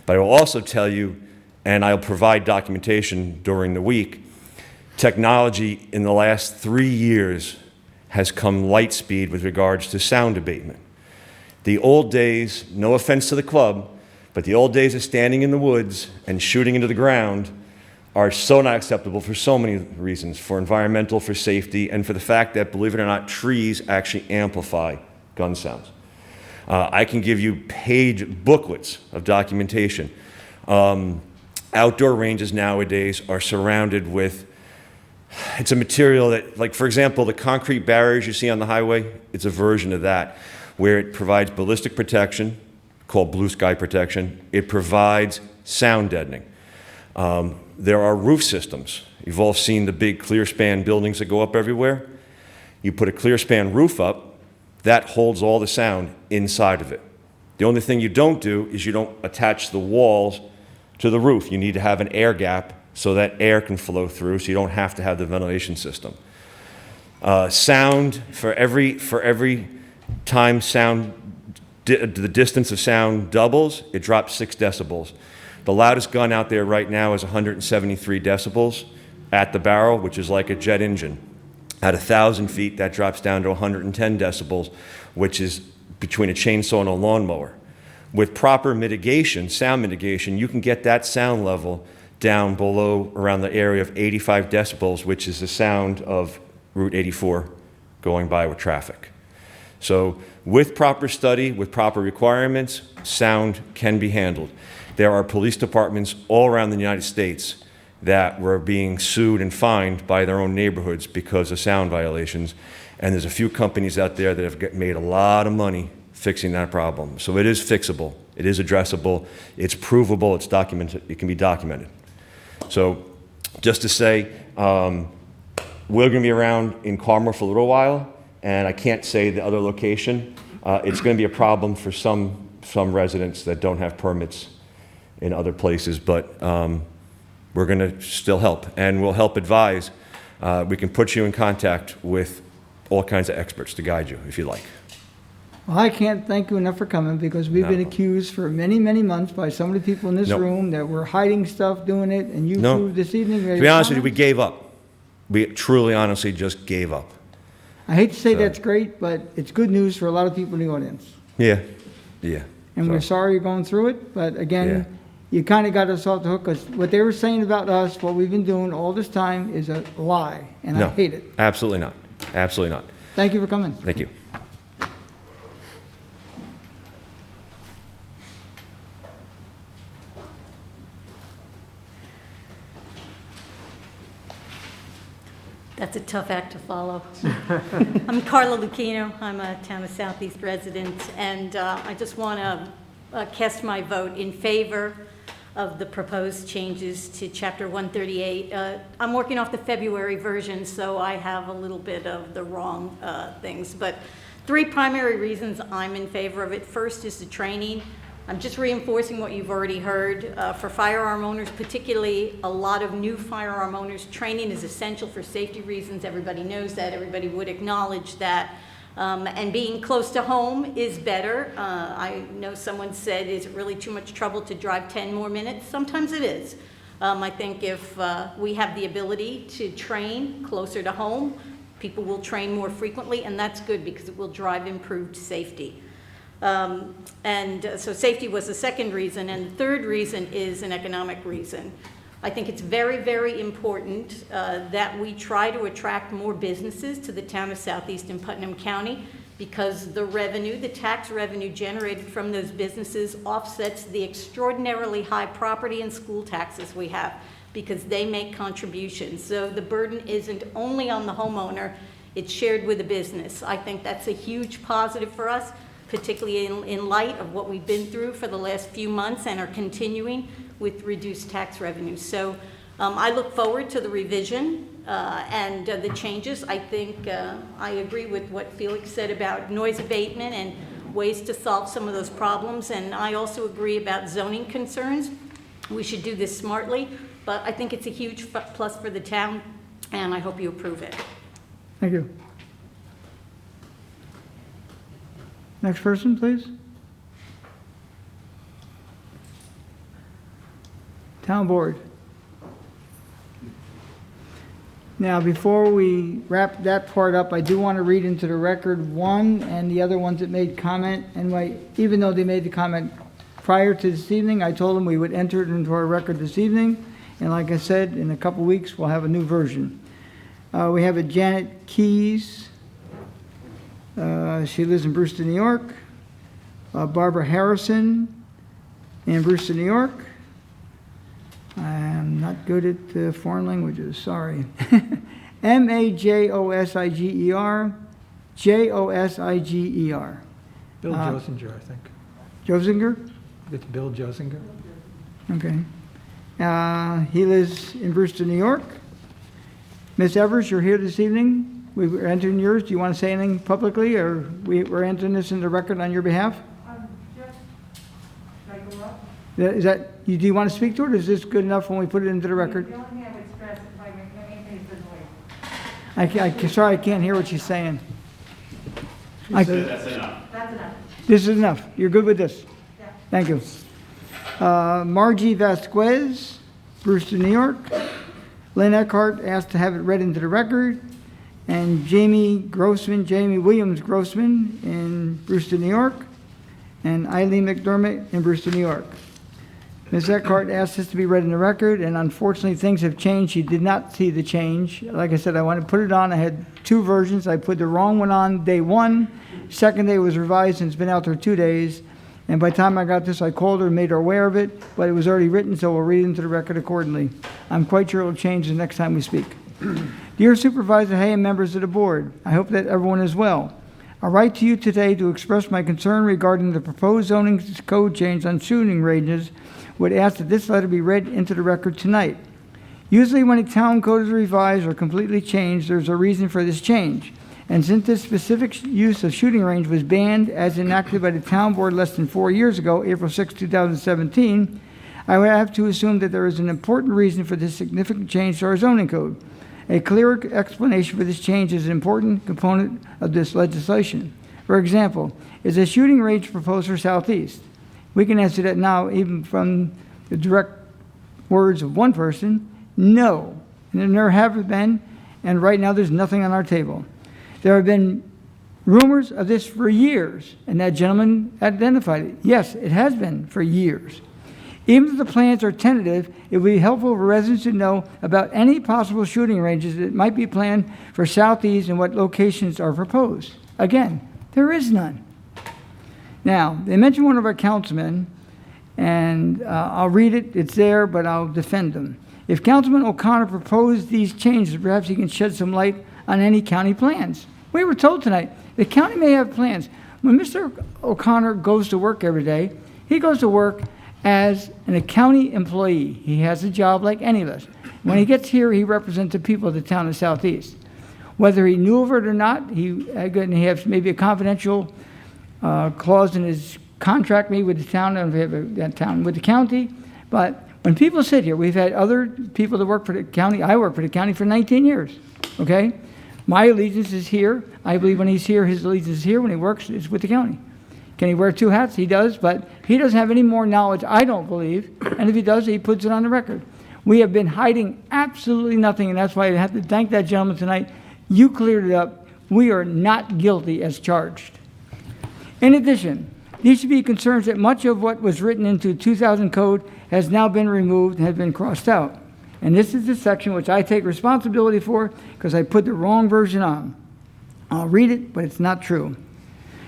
But I will also tell you, and I'll provide documentation during the week, technology in the last 3 years has come light speed with regards to sound abatement. The old days, no offense to the club, but the old days of standing in the woods and shooting into the ground are so not acceptable for so many reasons, for environmental, for safety, and for the fact that, believe it or not, trees actually amplify gun sounds. I can give you page booklets of documentation. Outdoor ranges nowadays are surrounded with, it's a material that, like for example, the concrete barriers you see on the highway, it's a version of that, where it provides ballistic protection, called blue sky protection. It provides sound deadening. There are roof systems. You've all seen the big clear span buildings that go up everywhere. You put a clear span roof up, that holds all the sound inside of it. The only thing you don't do is you don't attach the walls to the roof. You need to have an air gap so that air can flow through, so you don't have to have the ventilation system. Sound, for every time sound, the distance of sound doubles, it drops 6 decibels. The loudest gun out there right now is 173 decibels at the barrel, which is like a jet engine. At 1,000 feet, that drops down to 110 decibels, which is between a chainsaw and a lawnmower. with proper mitigation, sound mitigation, you can get that sound level down below around the area of 85 decibels, which is the sound of Route 84 going by with traffic. So with proper study, with proper requirements, sound can be handled. There are police departments all around the United States that were being sued and fined by their own neighborhoods because of sound violations. And there's a few companies out there that have made a lot of money fixing that problem. So it is fixable, it is addressable, it's provable, it's documented, it can be documented. So just to say, we're gonna be around in Carmel for a little while, and I can't say the other location. It's gonna be a problem for some residents that don't have permits in other places, but we're gonna still help, and we'll help advise. We can put you in contact with all kinds of experts to guide you, if you like. Well, I can't thank you enough for coming, because we've been accused for many, many months by some of the people in this Nope. room that we're hiding stuff, doing it, and you No. proved this evening. To be honest with you, we gave up. We truly, honestly just gave up. I hate to say So- that's great, but it's good news for a lot of people in the audience. Yeah, yeah. And we're So- sorry you're going through it, but Yeah. again, you kind of got us off the hook, because what they were saying about us, what we've been doing all this time, is a lie, and I No, hate it. absolutely not. Absolutely not. Thank you for coming. Thank you. That's a tough act to follow. I'm Carla Lucchino. I'm a Town of Southeast resident, and I just want to cast my vote in favor of the proposed changes to Chapter 138. I'm working off the February version, so I have a little bit of the wrong things, but 3 primary reasons I'm in favor of it. First is the training. I'm just reinforcing what you've already heard. For firearm owners, particularly a lot of new firearm owners, training is essential for safety reasons. Everybody knows that. Everybody would acknowledge that. And being close to home is better. I know someone said, is it really too much trouble to drive 10 more minutes? Sometimes it is. I think if we have the ability to train closer to home, people will train more frequently, and that's good because it will drive improved safety. So safety was the second reason, and the third reason is an economic reason. I think it's very, very important that we try to attract more businesses to the town of Southeast and Putnam County, because the revenue, the tax revenue generated from those businesses offsets the extraordinarily high property and school taxes we have, because they make contributions. So the burden isn't only on the homeowner, it's shared with the business. I think that's a huge positive for us, particularly in light of what we've been through for the last few months and are continuing with reduced tax revenues. So I look forward to the revision and the changes. I think I agree with what Felix said about noise abatement and ways to solve some of those problems. And I also agree about zoning concerns. We should do this smartly, but I think it's a huge plus for the town, and I hope you approve it. Thank you. Next person, please. Town Board. Now, before we wrap that part up, I do want to read into the record one and the other ones that made comment. And even though they made the comment prior to this evening, I told them we would enter it into our record this evening. And like I said, in a couple weeks, we'll have a new version. We have a Janet Keys. She lives in Brewster, New York. Barbara Harrison in Brewster, New York. I'm not good at foreign languages, sorry. Majosiger, Josiger. Bill Josinger, I think. Josinger? It's Bill Josinger. Okay. He lives in Brewster, New York. Ms. Evers, you're here this evening. We're entering yours. Do you want to say anything publicly, or we're entering this into record on your behalf? Is that, do you want to speak to it, or is this good enough when we put it into the record? The only thing I would stress is by making things the noise. Sorry, I can't hear what she's saying. That's enough. That's enough. This is enough. You're good with this? Yeah. Thank you. Margie Vasquez, Brewster, New York. Lynn Eckhart asked to have it read into the record. And Jamie Williams Grossman in Brewster, New York. and Eileen McDermott in Brewster, New York. Ms. Eckhart asked this to be read in the record, and unfortunately, things have changed. She did not see the change. Like I said, I wanted to put it on. I had two versions. I put the wrong one on day one. Second day was revised, and it's been out there 2 days. And by the time I got this, I called her and made her aware of it, but it was already written, so we'll read into the record accordingly. I'm quite sure it will change the next time we speak. Dear Supervisor Hay and members of the board, I hope that everyone is well. I write to you today to express my concern regarding the proposed zoning code change on shooting ranges. Would ask that this letter be read into the record tonight. Usually when a town code is revised or completely changed, there's a reason for this change. And since this specific use of shooting range was banned as enacted by the town board less than 4 years ago, April 6, 2017, I would have to assume that there is an important reason for this significant change to our zoning code. A clear explanation for this change is an important component of this legislation. For example, is a shooting range proposed for Southeast? We can answer that now, even from the direct words of one person, no. And there haven't been, and right now there's nothing on our table. There have been rumors of this for years, and that gentleman identified it. Yes, it has been for years. Even if the plans are tentative, it would be helpful for residents to know about any possible shooting ranges that might be planned for Southeast and what locations are proposed. Again, there is none. Now, they mentioned one of our councilmen, and I'll read it. It's there, but I'll defend them. If Councilman O'Connor proposed these changes, perhaps he can shed some light on any county plans. We were told tonight the county may have plans. When Mr. O'Connor goes to work every day, he goes to work as a county employee. He has a job like any of us. When he gets here, he represents the people of the town of Southeast. Whether he knew of it or not, he has maybe a confidential clause in his contract, maybe with the town, and we have that town with the county. But when people sit here, we've had other people that work for the county. I work for the county for 19 years. Okay, my allegiance is here. I believe when he's here, his allegiance is here. When he works, it's with the county. Can he wear two hats? He does, but he doesn't have any more knowledge, I don't believe. And if he does, he puts it on the record. We have been hiding absolutely nothing, and that's why I have to thank that gentleman tonight. You cleared it up. We are not guilty as charged. In addition, these should be concerns that much of what was written into the 2000 code has now been removed and has been crossed out. And this is the section which I take responsibility for because I put the wrong version on. I'll read it, but it's not true.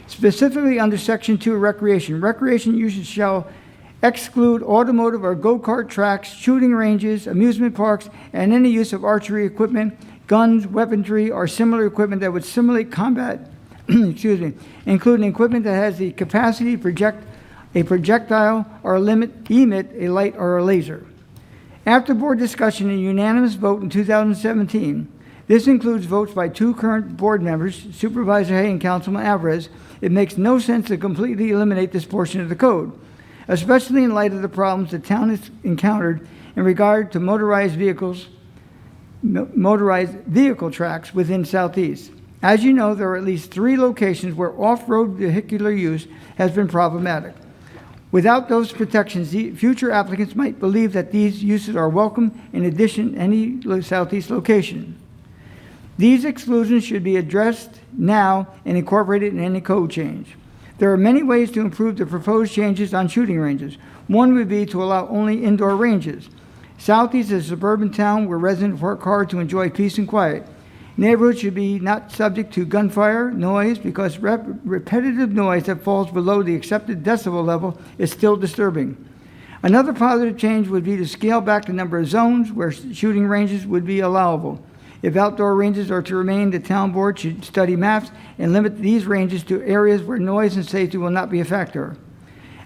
Specifically under Section 2, recreation. Recreation uses shall exclude automotive or go-kart tracks, shooting ranges, amusement parks, and any use of archery equipment, guns, weaponry, or similar equipment that would simulate combat, including equipment that has the capacity to project a projectile or emit a light or a laser. After board discussion and unanimous vote in 2017, this includes votes by two current board members, Supervisor Hay and Councilman Alvarez, it makes no sense to completely eliminate this portion of the code, especially in light of the problems the town has encountered in regard to motorized vehicle tracks within Southeast. As you know, there are at least 3 locations where off-road vehicular use has been problematic. Without those protections, future applicants might believe that these uses are welcome in addition to any Southeast location. These exclusions should be addressed now and incorporated in any code change. There are many ways to improve the proposed changes on shooting ranges. One would be to allow only indoor ranges. Southeast is a suburban town where residents work hard to enjoy peace and quiet. Neighborhoods should be not subject to gunfire, noise, because repetitive noise that falls below the accepted decibel level is still disturbing. Another positive change would be to scale back the number of zones where shooting ranges would be allowable. If outdoor ranges are to remain, the town board should study maps and limit these ranges to areas where noise and safety will not be a factor.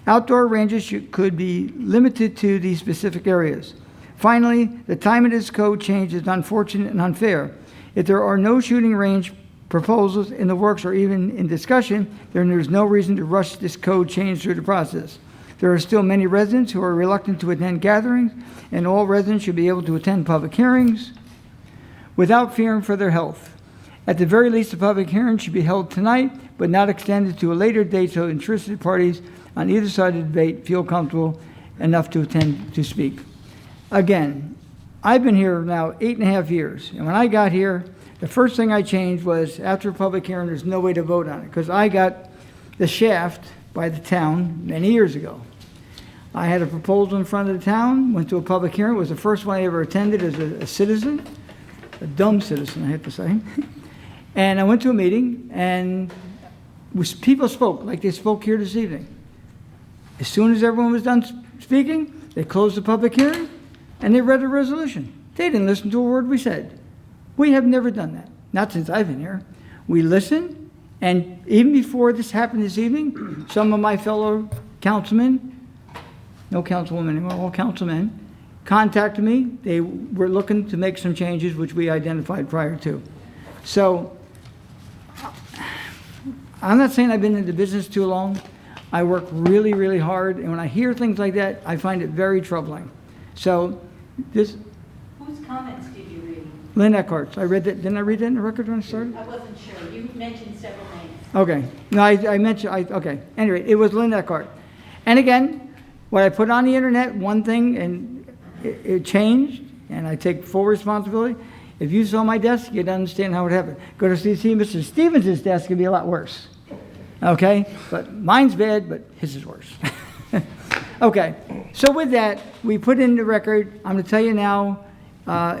Outdoor ranges could be limited to these specific areas. Finally, the time of this code change is unfortunate and unfair. If there are no shooting range proposals in the works or even in discussion, then there's no reason to rush this code change through the process. There are still many residents who are reluctant to attend gatherings, and all residents should be able to attend public hearings without fearing for their health. At the very least, the public hearing should be held tonight, but not extended to a later date so interested parties on either side of the debate feel comfortable enough to attend to speak. Again, I've been here now 8.5 years, and when I got here, the first thing I changed was after a public hearing, there's no way to vote on it, because I got the shaft by the town many years ago. I had a proposal in front of the town, went to a public hearing. It was the first one I ever attended as a citizen, a dumb citizen, I have to say. And I went to a meeting, and people spoke like they spoke here this evening. As soon as everyone was done speaking, they closed the public hearing, and they read the resolution. They didn't listen to a word we said. We have never done that, not since I've been here. We listened, and even before this happened this evening, some of my fellow councilmen, no councilwoman anymore, all councilmen, contacted me. They were looking to make some changes, which we identified prior to. So, I'm not saying I've been in the business too long. I work really, really hard, and when I hear things like that, I find it very troubling. So, this... Whose comments did you read? Lynn Eckhart's. I read that. Didn't I read that in the record when I started? I wasn't sure. You mentioned several names. Okay. No, I mentioned, okay. Anyway, it was Lynn Eckhart. And again, what I put on the internet, one thing, and it changed, and I take full responsibility. If you saw my desk, you'd understand how it happened. Go to see Mr. Stevens' desk, it'd be a lot worse. Okay? But mine's bad, but his is worse. Okay. So with that, we put in the record, I'm going to tell you now,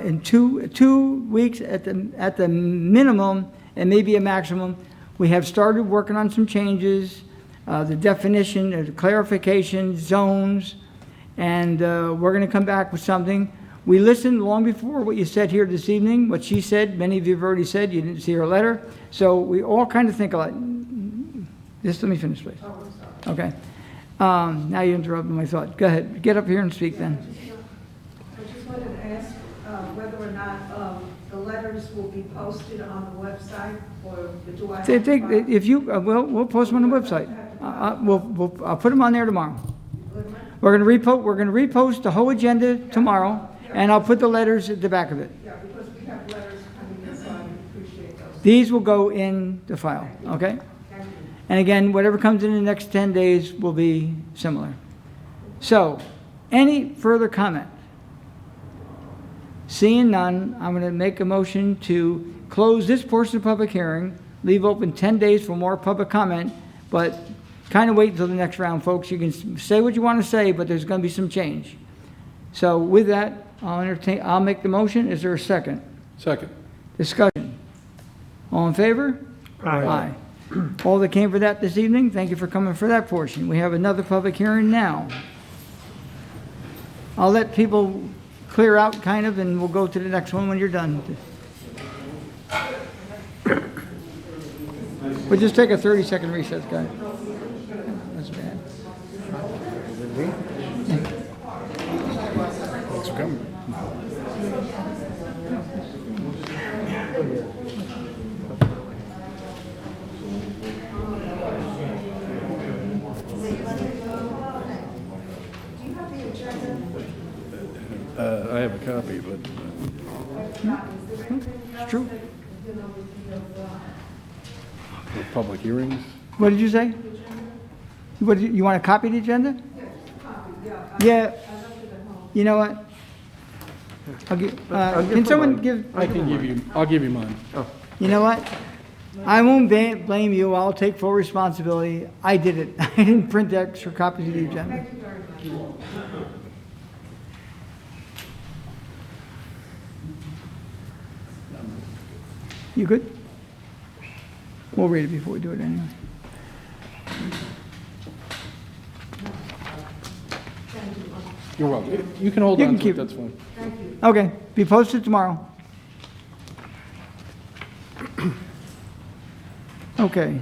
in two weeks at the minimum, and maybe a maximum, we have started working on some changes, the definition, the clarification, zones, and we're going to come back with something. We listened long before what you said here this evening, what she said. Many of you have already said, you didn't see her letter. So we all kind of think alike. Just let me finish, please. Okay. Now you interrupted my thought. Go ahead. Get up here and speak then. I just wanted to ask whether or not the letters will be posted on the website, or do I have to... If you, we'll post them on the website. I'll put them on there tomorrow. We're going to repost the whole agenda tomorrow, and I'll put the letters at the back of it. Yeah, because we have letters coming in, so I appreciate those. These will go in the file, okay? Thank you. And again, whatever comes in the next 10 days will be similar. So, any further comment? Seeing none, I'm going to make a motion to close this portion of the public hearing, leave open 10 days for more public comment, but kind of wait until the next round, folks. You can say what you want to say, but there's going to be some change. So with that, I'll make the motion. Is there a second? Second. Discussion. All in favor? Aye. All that came for that this evening, thank you for coming for that portion. We have another public hearing now. I'll let people clear out kind of, and we'll go to the next one when you're done. We'll just take a 30-second recess, guys. That's bad. Thanks for coming. I have a copy, but... It's true. Public hearings? What did you say? You want a copy of the agenda? Yeah. You know what? Can someone give? I'll give you mine. You know what? I won't blame you. I'll take full responsibility. I did it. I didn't print extra copies of the agenda. You good? We'll read it before we do it anyway. You're welcome. You can hold You on can to it, keep that's it. fine. Okay, be posted tomorrow. Okay.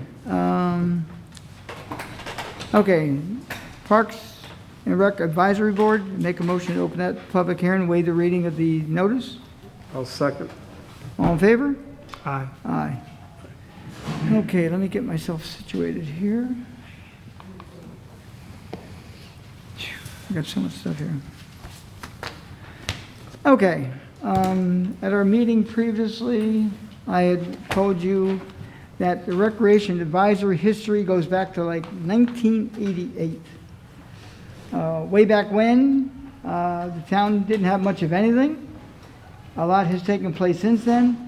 Okay, Parks and Rec Advisory Board, make a motion to open that public hearing, waive the reading of the notice. I'll second. All in favor? Aye. Aye. Okay, let me get myself situated here. I got so much stuff here. Okay, at our meeting previously, I had told you that the recreation advisory history goes back to like 1988. Way back when, the town didn't have much of anything. A lot has taken place since then,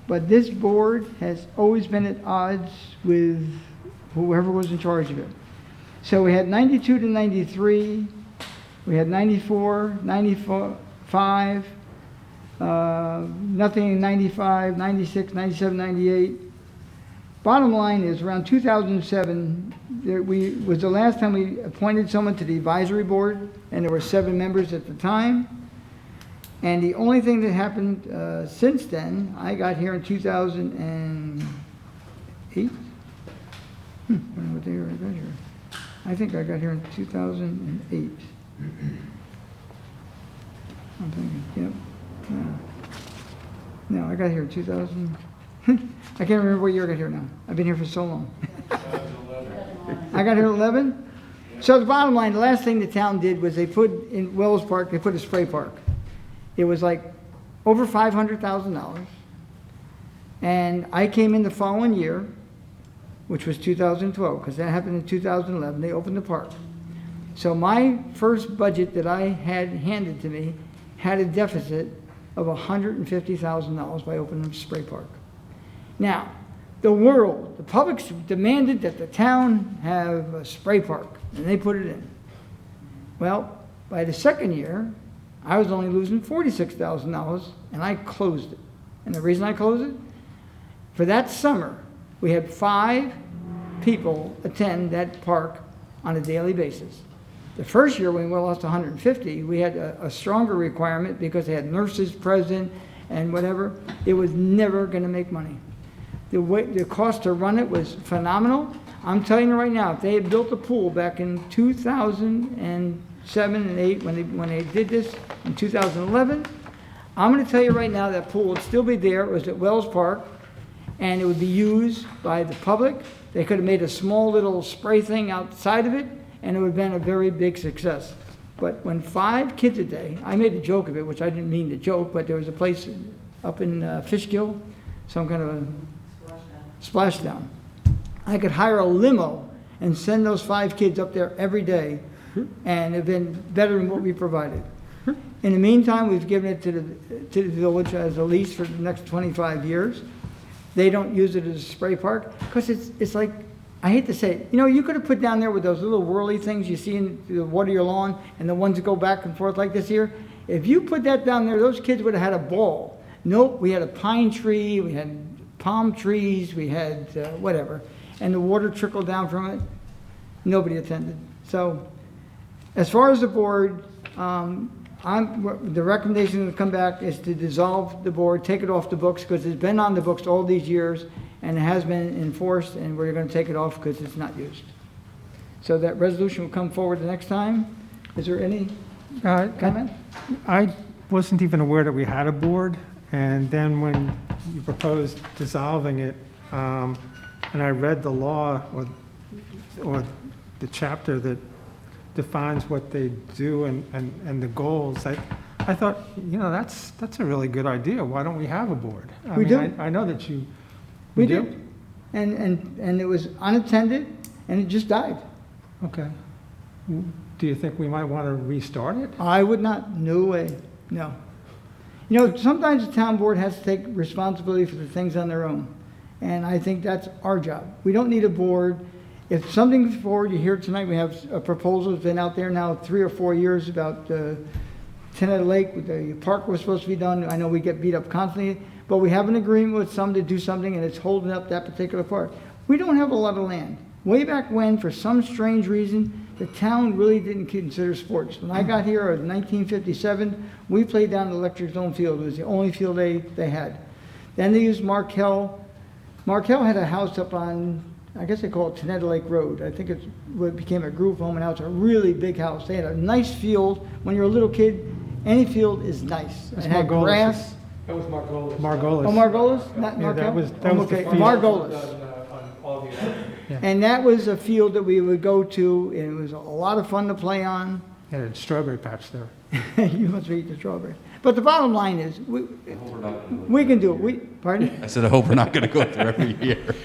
but this board has always been at odds with whoever was in charge of it. So we had 92 to 93, we had 94, 95, nothing in 95, 96, 97, 98. Bottom line is around 2007, was the last time we appointed someone to the advisory board, and there were 7 members at the time. And the only thing that happened since then, I got here in 2008. I don't know what year I got here. I think I got here in 2008. I'm thinking, yep. No, I got here in 2000. I can't remember what year I got here now. I've been here for so long. I got here in 11. So the bottom line, the last thing the town did was they put in Wells Park, they put a spray park. It was like over $500,000. And I came in the following year, which was 2012, because that happened in 2011. They opened the park. So my first budget that I had handed to me had a deficit of $150,000 by opening the spray park. Now, the public demanded that the town have a spray park, and they put it in. Well, by the second year, I was only losing $46,000, and I closed it. And the reason I closed it, for that summer, we had 5 people attend that park on a daily basis. The first year, when we lost 150, we had a stronger requirement because they had nurses present and whatever. It was never going to make money. The cost to run it was phenomenal. I'm telling you right now, if they had built a pool back in 2007 and 8, when they did this in 2011, I'm going to tell you right now that pool would still be there. It was at Wells Park, and it would be used by the public. They could have made a small little spray thing outside of it, and it would have been a very big success. But when 5 kids a day, I made a joke of it, which I didn't mean to joke, but there was a place up in Fishkill, some kind of a splashdown. I could hire a limo and send those 5 kids up there every day, and it would have been better than what we provided. In the meantime, we've given it to the village as a lease for the next 25 years. They don't use it as a spray park, because it's like, I hate to say it, you could have put down there with those little whirly things you see in the water your lawn, and the ones that go back and forth like this here. If you put that down there, those kids would have had a ball. Nope, we had a pine tree, we had palm trees, we had whatever, and the water trickled down from it. Nobody attended. So as far as the board, the recommendation to come back is to dissolve the board, take it off the books, because it's been on the books all these years, and it has been enforced, and we're going to take it off because it's not used. So that resolution will come forward the next time. Is there any comment? I wasn't even aware that we had a board, and then when you proposed dissolving it, and I read the law or the chapter that defines what they do and the goals, I thought, that's a really good idea. Why don't we have a board? We do. I know that you... We do. And it was unattended, and it just died. Okay. Do you think we might want to restart it? I would not. No way. No. Sometimes the town board has to take responsibility for the things on their own. And I think that's our job. We don't need a board. If something's forward, you hear tonight, we have a proposal that's been out there now 3 or 4 years about Teneta Lake, the park was supposed to be done. I know we get beat up constantly, but we have an agreement with some to do something, and it's holding up that particular park. We don't have a lot of land. Way back when, for some strange reason, the town really didn't consider sports. When I got here in 1957, we played down the Electric Zone Field. It was the only field they had. Then they used Markel. Markel had a house up on, I guess they call it Teneta Lake Road. I think it became a group home, and now it's a really big house. They had a nice field. When you're a little kid, any field is nice. It had grass. That was Margolis. Margolis. Oh, Margolis? Not Yeah, Markel? that was okay, the field. Margolis. Yeah. And that was a field that we would go to, and it was a lot of fun to play on. Yeah, a strawberry patch there. You must be eating the strawberry. But the bottom line is, we can do it. Pardon? I said, I hope we're not going to go through every year.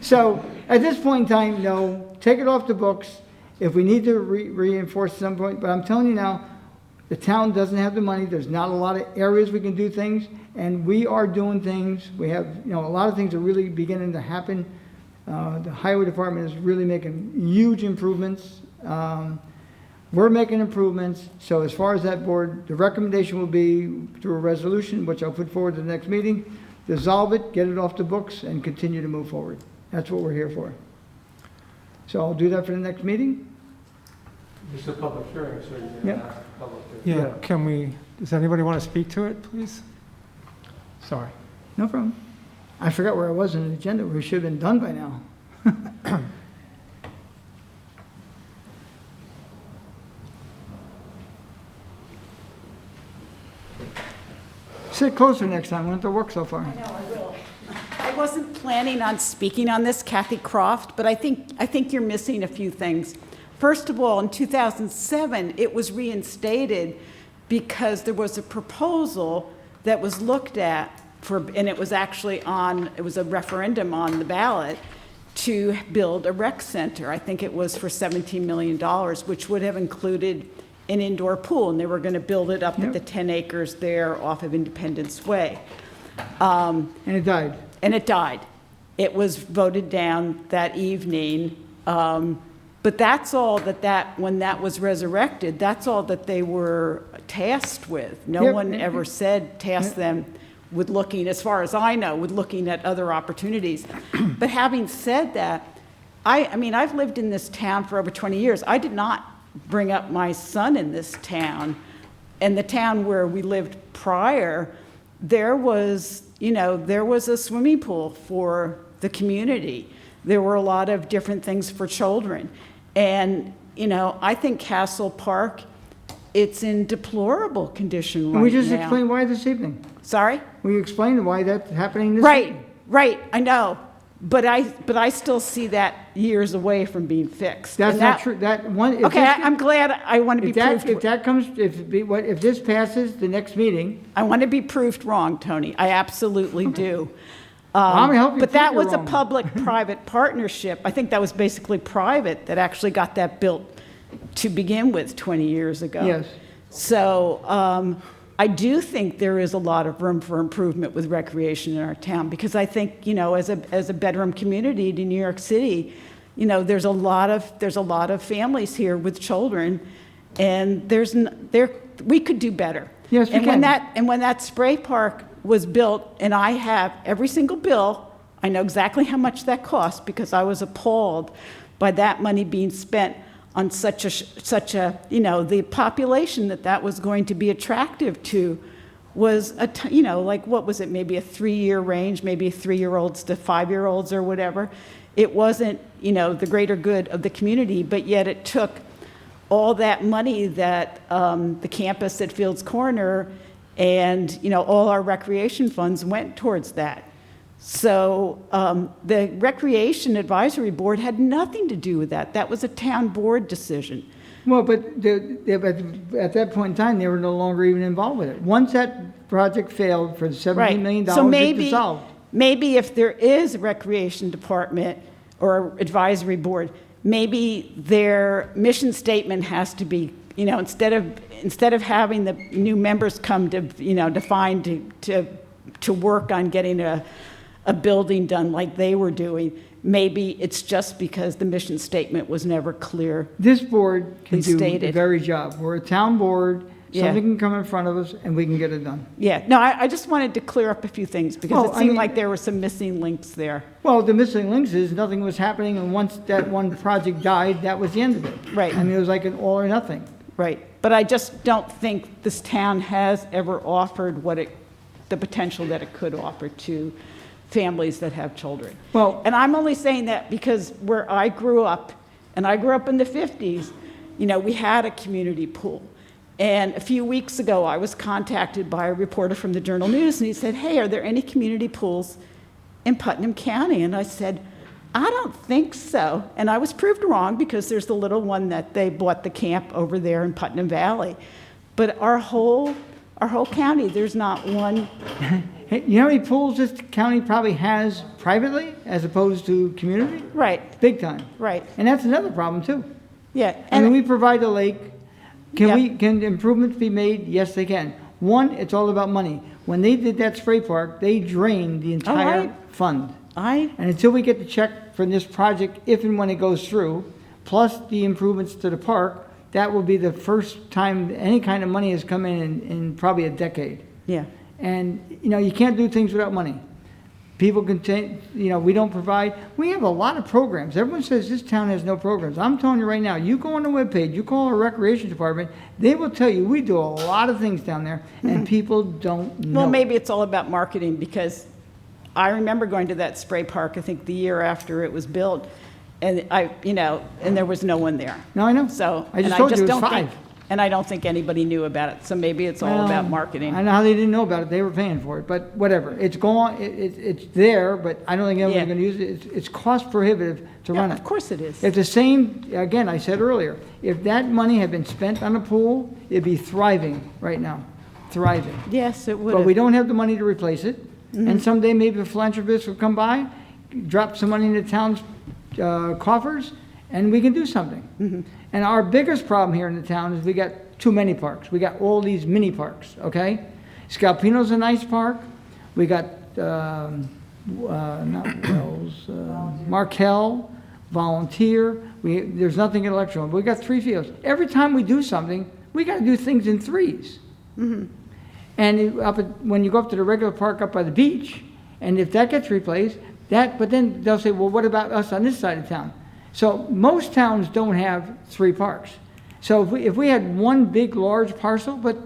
So at this point in time, no, take it off the books. If we need to reinforce at some point, but I'm telling you now, the town doesn't have the money. There's not a lot of areas we can do things, and we are doing things. We have, a lot of things are really beginning to happen The highway department is really making huge improvements. We're making improvements, so as far as that board, the recommendation will be through a resolution, which I'll put forward to the next meeting, dissolve it, get it off the books, and continue to move forward. That's what we're here for. So I'll do that for the next meeting. It's a public hearing, so you Yeah. can have a public hearing. Yeah, can we, does anybody want to speak to it, please? Sorry. No problem. I forgot where I was in the agenda. We should have been done by now. Sit closer next time. We don't have to work so far. I know, I will. I wasn't planning on speaking on this, Kathy Croft, but I think you're missing a few things. First of all, in 2007, it was reinstated because there was a proposal that was looked at and it was actually it was a referendum on the ballot to build a rec center. I think it was for $17 million, which would have included an indoor pool, and they were going to build it up at the 10 acres there off of Independence Way. And it died. And it died. It was voted down that evening. But that's all when that was resurrected, that's all that they were tasked with. No one ever tasked them with looking, as far as I know, with looking at other opportunities. But having said that, I mean, I've lived in this town for over 20 years. I did not bring up my son in this town. And the town where we lived prior, there was a swimming pool for the community. There were a lot of different things for children. And, I think Castle Park, it's in deplorable condition right now. And we just explained why this evening. Sorry? We explained why that's happening this evening. Right, I know. But I still see that years away from being fixed. That's not true. I'm glad I want to be proved. If this passes the next meeting. I want to be proved wrong, Tony. I absolutely do. I'm gonna help you but prove that you're was a wrong. public-private partnership. I think that was basically private that actually got that built to begin with 20 years ago. Yes. So I do think there is a lot of room for improvement with recreation in our town, because I think, as a bedroom community to New York City, there's a lot of families here with children, and we could do better. Yes, we can. And when that spray park was built, and I have every single bill, I know exactly how much that cost, because I was appalled by that money being spent on such a the population that was going to be attractive to was what was it, maybe a 3-year range, maybe 3-year-olds to 5-year-olds or whatever. It wasn't, the greater good of the community, but yet it took all that money that the campus at Fields Corner and, all our recreation funds went towards that. So the Recreation Advisory Board had nothing to do with that. That was a town board decision. Well, but at that point in time, they were no longer even involved with it. Once that project failed for the $17 million, it dissolved. Maybe if there is a recreation department or advisory board, maybe their mission statement has to be, instead of having the new members come to work on getting a building done like they were doing, maybe it's just because the mission statement was never clear. This board can do the stated. very job. We're a town board. Yeah. Something can come in front of us, and we can get it done. Yeah, no, I just wanted to clear up a few things, because it seemed like there were some missing links there. Well, the missing links is nothing was happening, and once that one project died, that was the end of it. Right. I mean, it was like an all or nothing. Right, but I just don't think this town has ever offered the potential that it could offer to families that have children. Well, and I'm only saying that because where I grew up, and I grew up in the 50s, we had a community pool. And a few weeks ago, I was contacted by a reporter from the Journal News, and he said, "Hey, are there any community pools in Putnam County?" And I said, "I don't think so." And I was proved wrong, because there's the little one that they bought the camp over there in Putnam Valley. But our whole county, there's not one. Hey, you know how many pools this county probably has privately as opposed to community? Right. Big time. Right. And that's another problem, too. Yeah. And we provide a lake. Can improvements be made? Yes, they can. One, it's all about money. When they did that spray park, they drained the entire fund. And until we get the check from this project, if and when it goes through, plus the improvements to the park, that will be the first time any kind of money has come in probably a decade. Yeah. And, you can't do things without money. People can take, we don't provide, we have a lot of programs. Everyone says this town has no programs. I'm telling you right now, you go on the webpage, you call our recreation department, they will tell you, we do a lot of things down there, and people don't know. Well, maybe it's all about marketing, because I remember going to that spray park, I think the year after it was built, and and there was no one there. No, I know. So. I just and told you it was don't 5. think- And I don't think anybody knew about it, so maybe it's all about marketing. I know how they didn't know about it, they were paying for it, but whatever. It's gone, it's there, but I don't think anyone's Yeah. gonna use it. It's cost prohibitive to run it. Of course it is. If the same, again, I said earlier, if that money had been spent on a pool, it'd be thriving right now, thriving. Yes, it would But have. we don't have the money to replace it, and someday maybe a philanthropist will come by, drop some money in the town's coffers, and we can do something. And our biggest problem here in the town is we got too many parks. We got all these mini parks, okay? Scalpino's a nice park. We got, not Wells, Markel, Volunteer. There's nothing in Electron. But we got 3 fields. Every time we do something, we got to do things in 3s. And when you go up to the regular park up by the beach, and if that gets replaced, but then they'll say, well, what about us on this side of town? So most towns don't have 3 parks. So if we had one big, large parcel, but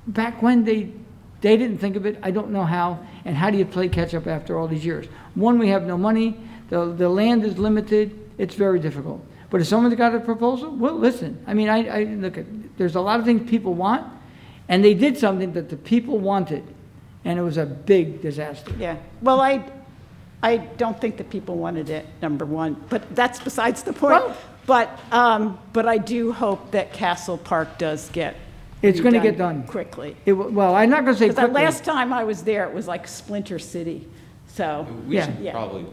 back when they didn't think of it, I don't know how, and how do you play catch up after all these years? One, we have no money, the land is limited, it's very difficult. But if someone's got a proposal, well, listen. I mean, I look at, there's a lot of things people want, and they did something that the people wanted, and it was a big disaster. Yeah. Well, I don't think that people wanted it, number one, but that's besides the point. Well- But I do hope that Castle Park does get It's going to get redone done. quickly. Well, I'm not going to say Because the quickly. last time I was there, it was like Splinter City, so. We Yeah. should Yeah. probably,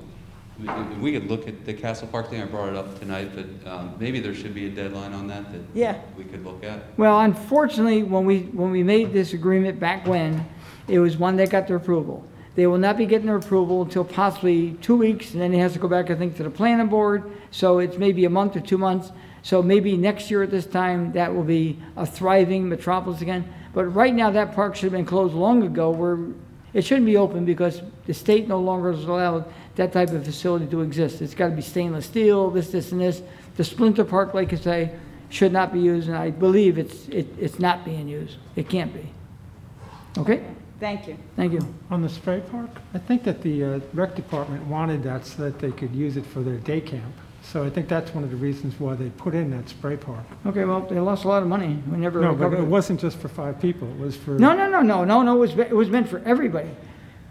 we could look at the Castle Park thing, I brought it up tonight, but maybe there should be a deadline on that Yeah. we could look at. Well, unfortunately, when we made this agreement back when, it was one that got their approval. They will not be getting their approval until possibly 2 weeks, and then it has to go back, I think, to the planning board. So it's maybe a month or 2 months. So maybe next year at this time, that will be a thriving metropolis again. But right now, that park should have been closed long ago, where it shouldn't be open because the state no longer is allowed that type of facility to exist. It's got to be stainless steel, this, and this. The Splinter Park, like you say, should not be used, and I believe it's not being used. It can't be. Okay? Thank you. Thank you. On the spray park, I think that the rec department wanted that so that they could use it for their day camp. So I think that's one of the reasons why they put in that spray park. Okay, well, they lost a lot of money. We never No, but recovered it wasn't just for 5 people, it was for... No, it was meant for everybody.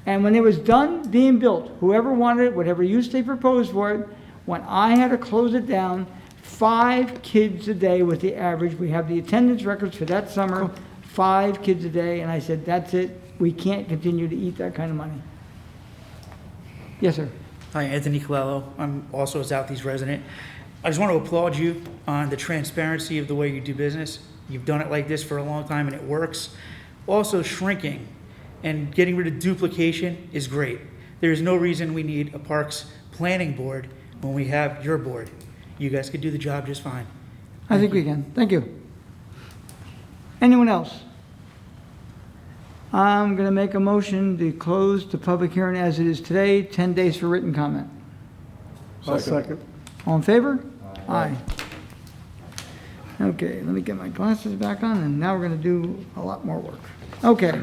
And when it was done being built, whoever wanted it, whatever use they proposed for it, when I had to close it down, 5 kids a day was the average. We have the attendance records for that summer, 5 kids a day, and I said, that's it. We can't continue to eat that kind of money. Yes, sir. Hi, Anthony Colello. I'm also a Southeast resident. I just want to applaud you on the transparency of the way you do business. You've done it like this for a long time and it works. Also, shrinking and getting rid of duplication is great. There is no reason we need a parks planning board when we have your board. You guys could do the job just fine. I think we can. Thank you. Anyone else? I'm going to make a motion to close the public hearing as it is today, 10 days for written comment. Second. All in favor? Aye. Okay, let me get my glasses back on, and now we're going to do a lot more work. Okay.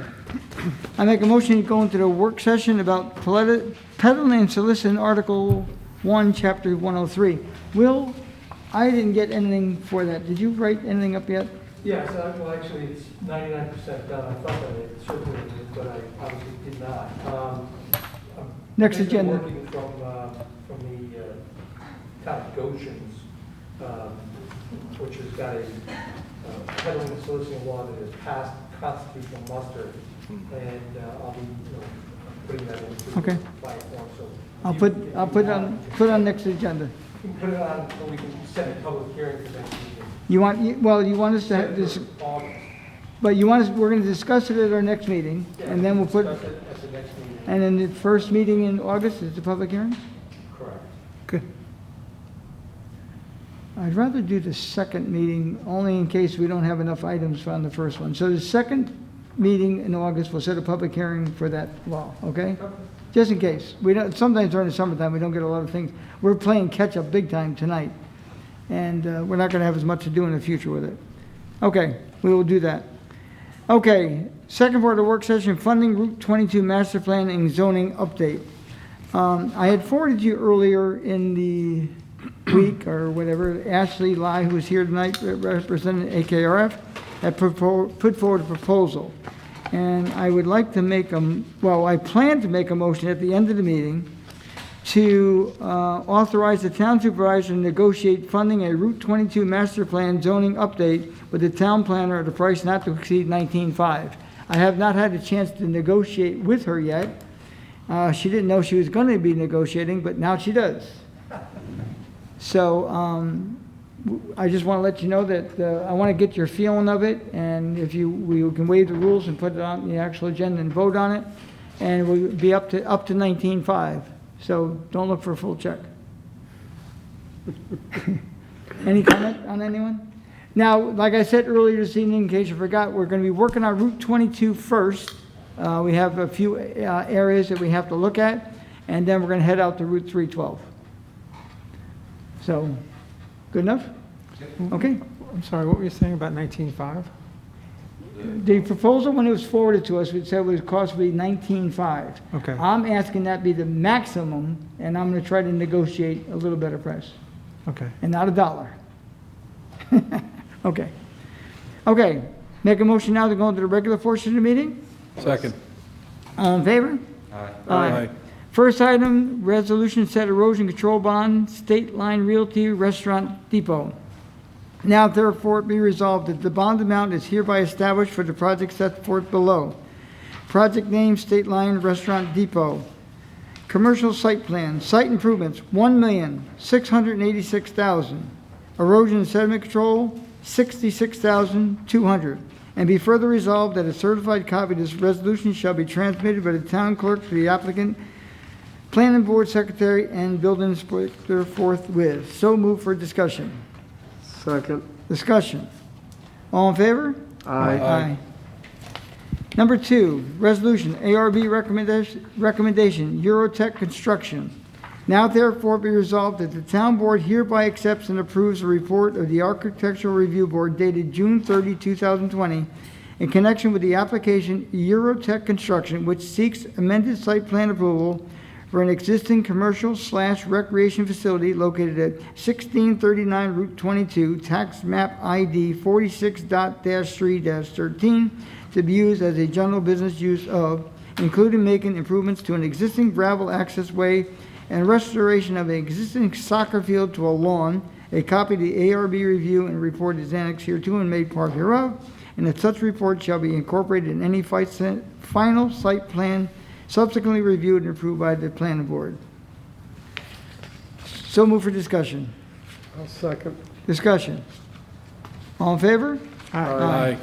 I make a motion to go into the work session about peddling and soliciting Article 1, Chapter 103. Will, I didn't get anything for that. Did you write anything up yet? Yes, well, actually, it's 99% done. I thought that it certainly did, but I obviously did not. Next I've been agenda. working from the town of Goshen's, which has got a peddling and soliciting law that has passed constitutional muster, and I'll be, putting that into Okay. the platform. So I'll if put you it on next agenda. You can put it on so we can set a public hearing for next meeting. You want us to have this, August. but we're going to discuss it at our next meeting, and then we'll put, Discuss it at the next meeting. and then the first meeting in August is the public hearing? Correct. Good. I'd rather do the second meeting, only in case we don't have enough items on the first one. So the second meeting in August, we'll set a public hearing for that law, okay? Just in case. We don't, sometimes during the summertime, we don't get a lot of things. We're playing catch-up big time tonight, and we're not going to have as much to do in the future with it. Okay, we will do that. Okay, second part of the work session, funding Route 22 master plan and zoning update. I had forwarded you earlier in the week or whatever, Ashley Lai, who is here tonight representing AKRF, had put forward a proposal. And I would like to make I plan to make a motion at the end of the meeting to authorize the town supervisor to negotiate funding a Route 22 master plan zoning update with the town planner at a price not to exceed $19,500. I have not had a chance to negotiate with her yet. She didn't know she was going to be negotiating, but now she does. So I just want to let you know that I want to get your feeling of it, and if we can waive the rules and put it on the actual agenda and vote on it, and we'll be up to $19,500. So don't look for a full check. Any comment on anyone? Now, like I said earlier this evening, in case you forgot, we're going to be working on Route 22 first. We have a few areas that we have to look at, and then we're going to head out to Route 312. So, good enough? Okay. I'm sorry, what were you saying about 19.5? The proposal, when it was forwarded to us, it said it would cost me $19,500. Okay. I'm asking that be the maximum, and I'm going to try to negotiate a little better price, Okay. and not $1. Okay. Okay. Make a motion now to go into the regular portion of the meeting. Second. All in favor? Aye. First item, resolution set erosion control bond, State Line Realty Restaurant Depot. Now therefore be resolved that the bond amount is hereby established for the project set forth below. Project name, State Line Restaurant Depot. Commercial site plan, site improvements, $1,686,000. Erosion and sediment control, $66,200. And be further resolved that a certified copy of this resolution shall be transmitted by the town clerk to the applicant, planning board secretary, and building inspector forthwith. So move for discussion. Second. Discussion. All in favor? Aye. Number 2, resolution, ARB recommendation, Eurotech Construction. Now therefore be resolved that the town board hereby accepts and approves a report of the Architectural Review Board dated June 30, 2020, in connection with the application Eurotech Construction, which seeks amended site plan approval for an existing commercial/recreation facility located at 1639 Route 22, tax map ID 46.3-13, to be used as a general business use of, including making improvements to an existing gravel access way and restoration of an existing soccer field to a lawn. A copy of the ARB review and report is annexed hereto and made part hereof, and that such report shall be incorporated in any final site plan subsequently reviewed and approved by the planning board. So move for discussion. I'll second. Discussion. All in favor? Aye.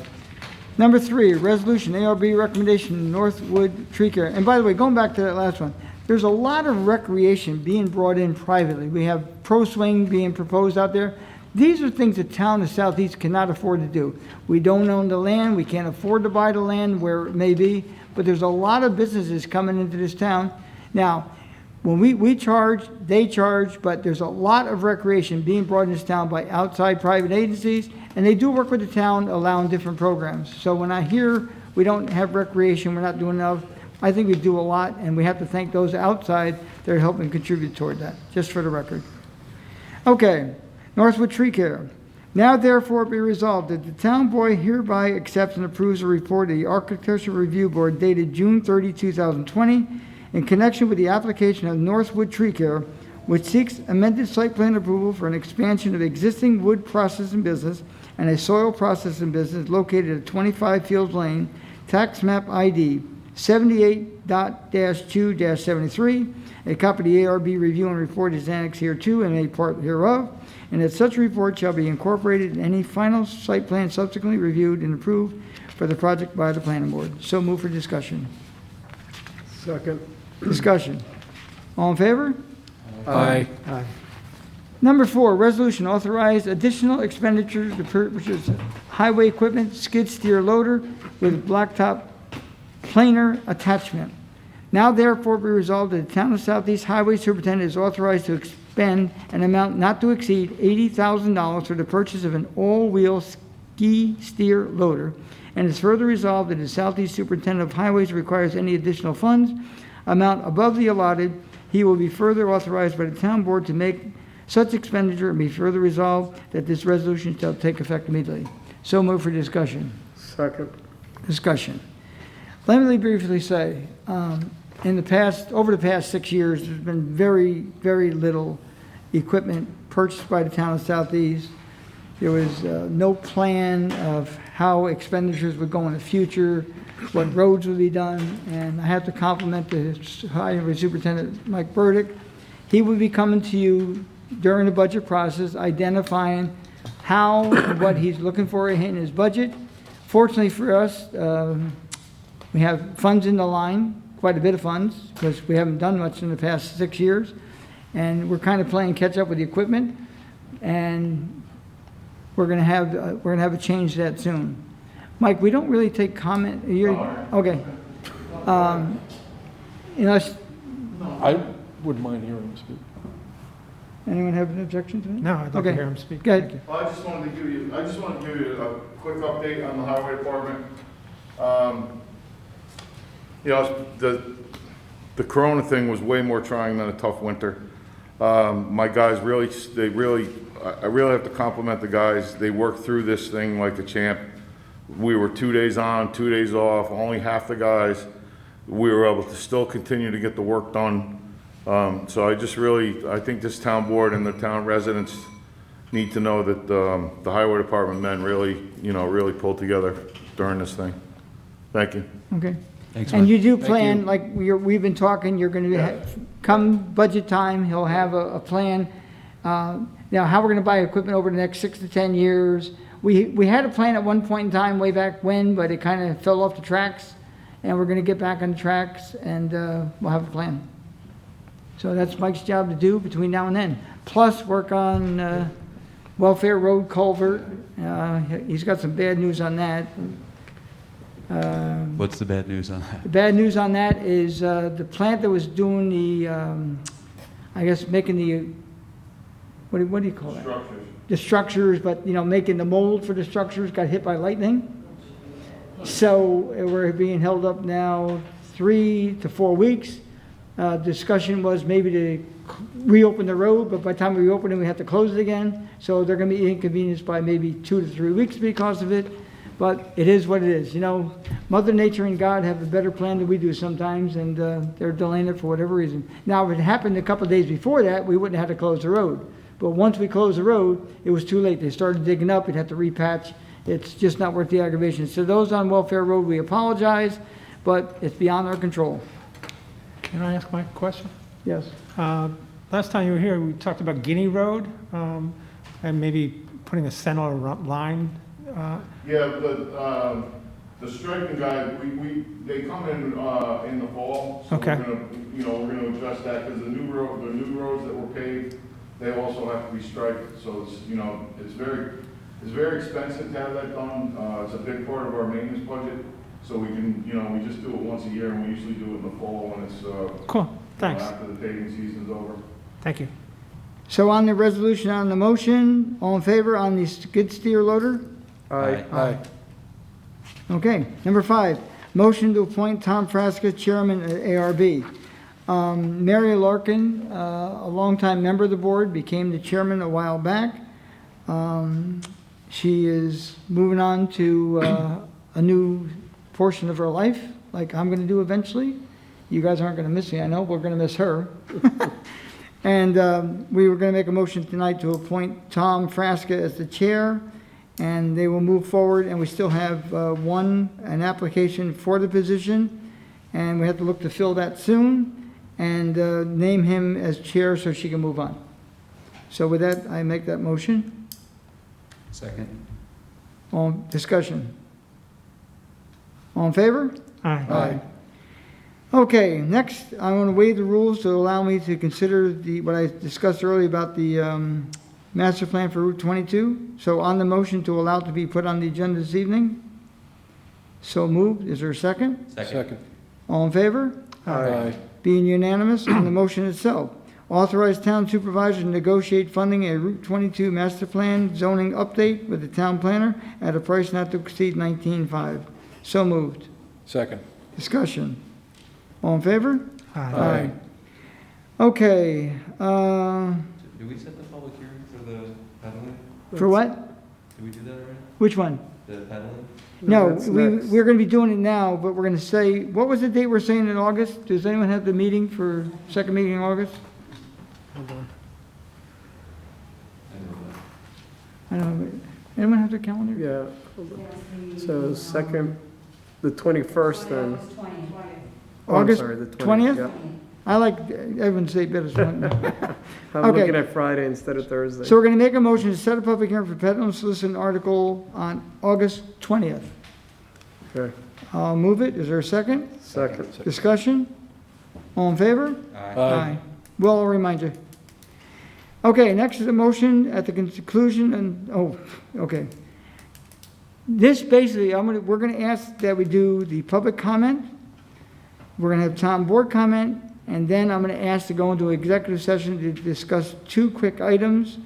Number 3, resolution, ARB recommendation, Northwood Tree Care. And by the way, going back to that last one, there's a lot of recreation being brought in privately. We have pro swing being proposed out there. These are things the town of Southeast cannot afford to do. We don't own the land. We can't afford to buy the land where it may be. But there's a lot of businesses coming into this town. Now, when we charge, they charge, but there's a lot of recreation being brought in this town by outside private agencies, and they do work with the town, allowing different programs. So when I hear we don't have recreation, we're not doing enough, I think we do a lot, and we have to thank those outside that are helping contribute toward that, just for the record. Okay, Northwood Tree Care. Now therefore be resolved that the town board hereby accepts and approves a report of the Architectural Review Board dated June 30, 2020, in connection with the application of Northwood Tree Care, which seeks amended site plan approval for an expansion of existing wood processing business and a soil processing business located at 25 Fields Lane, tax map ID 78.2-73. A copy of the ARB review and report is annexed hereto and a part hereof, and that such report shall be incorporated in any final site plan subsequently reviewed and approved for the project by the planning board. So move for discussion. Second. Discussion. All in favor? Aye. Aye. Number 4, resolution authorize additional expenditures to purchase highway equipment, skid steer loader with blacktop planer attachment. Now therefore be resolved that the Town of Southeast Highway Superintendent is authorized to expend an amount not to exceed $80,000 for the purchase of an all-wheel ski steer loader, and is further resolved that the Southeast Superintendent of Highways requires any additional funds amount above the allotted, he will be further authorized by the Town Board to make such expenditure, and be further resolved that this resolution shall take effect immediately. So move for discussion. Second. Discussion. Let me briefly say, over the past 6 years, there's been very, very little equipment purchased by the town of Southeast. There was no plan of how expenditures would go in the future, what roads would be done, and I have to compliment the Highway Superintendent, Mike Burdick. He would be coming to you during the budget process, identifying how and what he's looking for in his budget. Fortunately for us, we have funds in the line, quite a bit of funds, because we haven't done much in the past 6 years, and we're kind of playing catch up with the equipment, and we're going to have a change to that soon. Mike, we don't really take comment. Okay. I wouldn't mind hearing him speak. Anyone have an objection to that? No, I'd love to Okay. hear him speak. Go ahead. Thank you. Well, I just wanted to give you a quick update on the highway department. The corona thing was way more trying than a tough winter. My guys I really have to compliment the guys. They worked through this thing like a champ. We were 2 days on, 2 days off, only half the guys. We were able to still continue to get the work done. So I think this town board and the town residents need to know that the highway department men really pulled together during this thing. Thank you. Okay. Thanks, And Mike. you do Thank plan, you. like we've been talking, you're going to, come budget time, he'll have a plan. Now, how we're going to buy equipment over the next 6 to 10 years. We had a plan at one point in time, way back when, but it kind of fell off the tracks. And we're going to get back on the tracks, and we'll have a plan. So that's Mike's job to do between now and then. Plus, work on Welfare Road culvert. He's got some bad news on that. What's the bad news on that? The bad news on that is the plant that was doing the, making the, what do you call that? Structures. The structures, but, making the mold for the structures got hit by lightning. So we're being held up now 3 to 4 weeks. Discussion was maybe to reopen the road, but by the time we reopen it, we have to close it again. So they're going to be inconvenienced by maybe 2 to 3 weeks because of it. But it is what it is. Mother Nature and God have a better plan than we do sometimes, and they're delaying it for whatever reason. Now, if it happened a couple of days before that, we wouldn't have to close the road. But once we closed the road, it was too late. They started digging up. We'd have to repatch. It's just not worth the aggravation. So those on Welfare Road, we apologize, but it's beyond our control. Can I ask Mike a question? Yes. Last time you were here, we talked about Guinea Road and maybe putting a center line. Yeah, the striping guy, they come in the fall. So Okay. we're gonna address that because the new roads that were paved, they also have to be striped. So it's very expensive to have that done. It's a big part of our maintenance budget. So we can, we just do it once a year, and we usually do it in the fall when it's Cool, thanks. after the paving season's over. Thank you. So on the resolution, on the motion, all in favor on the skid steer loader? Aye. Okay. Number 5, motion to appoint Tom Frasca chairman at ARB. Mary Larkin, a longtime member of the board, became the chairman a while back. She is moving on to a new portion of her life, like I'm going to do eventually. You guys aren't going to miss me, I know. We're going to miss her. And we were going to make a motion tonight to appoint Tom Frasca as the chair, and they will move forward, and we still have an application for the position, and we have to look to fill that soon, and name him as chair so she can move on. So with that, I make that motion. Second. All discussion. All in favor? Aye. Okay, next, I want to waive the rules to allow me to consider what I discussed earlier about the master plan for Route 22. So on the motion to allow it to be put on the agenda this evening? So moved. Is there a second? Second. All in favor? Aye. Being unanimous on the motion itself. Authorize town supervisor to negotiate funding a Route 22 master plan zoning update with the town planner at a price not to exceed $19,500. So moved. Second. Discussion. All in favor? Aye. Okay, Did we set the public hearing for the peddling? for what? Did we do that already? Which one? The peddling? No, That's we're next. going to be doing it now, but we're going to say, what was the date we're saying in August? Does anyone have the meeting for, second meeting in August? I don't know. Anyone have their calendar? Yeah. Hold on. So second, the 21st then. Oh, I'm August sorry, the 20th? yeah. I like everyone's date better. I'm Okay. looking at Friday instead of Thursday. So we're going to make a motion to set a public hearing for Peddling Solicitor article on August 20th. Okay, I'll move it. Is there a second? second. Discussion? All in favor? Aye. Will, I'll remind you. Okay, next is a motion at the conclusion and, okay. This basically, we're gonna ask that we do the public comment. We're gonna have town board comment, and then I'm gonna ask to go into executive session to discuss two quick items.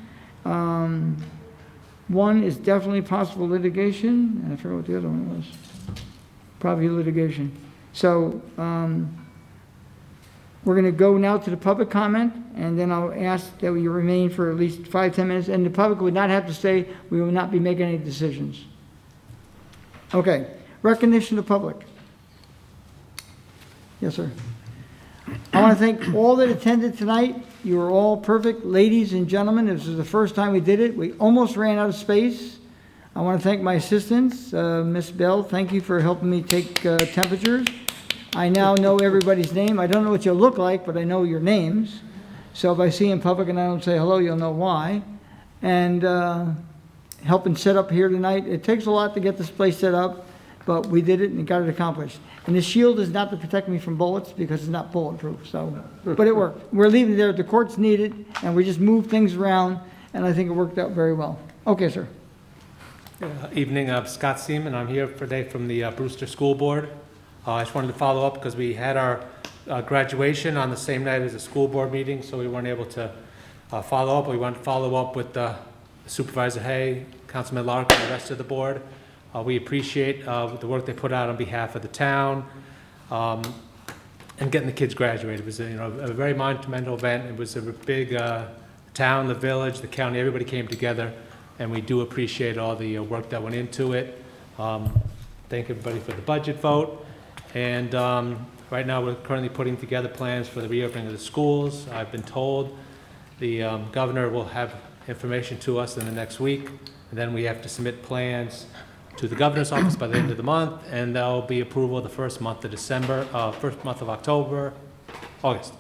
One is definitely possible litigation, and I forget what the other one was. Probably litigation. So, we're going to go now to the public comment, and then I'll ask that we remain for at least 5-10 minutes, and the public would not have to stay. We will not be making any decisions. Okay, recognition of public. Yes, sir. I want to thank all that attended tonight. You were all perfect, ladies and gentlemen. This is the first time we did it. We almost ran out of space. I want to thank my assistants. Miss Bell, thank you for helping me take temperatures. I now know everybody's name. I don't know what you look like, but I know your names. So if I see you in public and I don't say hello, you'll know why. And helping set up here tonight. It takes a lot to get this place set up, but we did it and got it accomplished. And the shield is not to protect me from bullets because it's not bulletproof, so, but it worked. We're leaving it there. The courts need it, and we just moved things around, and I think it worked out very well. Okay, sir. Evening, Scott Seaman. I'm here today from the Brewster School Board. I just wanted to follow up because we had our graduation on the same night as the school board meeting, so we weren't able to follow up. We want to follow up with Supervisor Hay, Councilman Lark, and the rest of the board. We appreciate the work they put out on behalf of the town and getting the kids graduated. It was a very monumental event. It was a big town, the village, the county, everybody came together, and we do appreciate all the work that went into it. Thank everybody for the budget vote. And right now, we're currently putting together plans for the reopening of the schools. I've been told the governor will have information to us in the next week, and then we have to submit plans to the governor's office by the end of the month, and there'll be approval the first month of December, first month of August.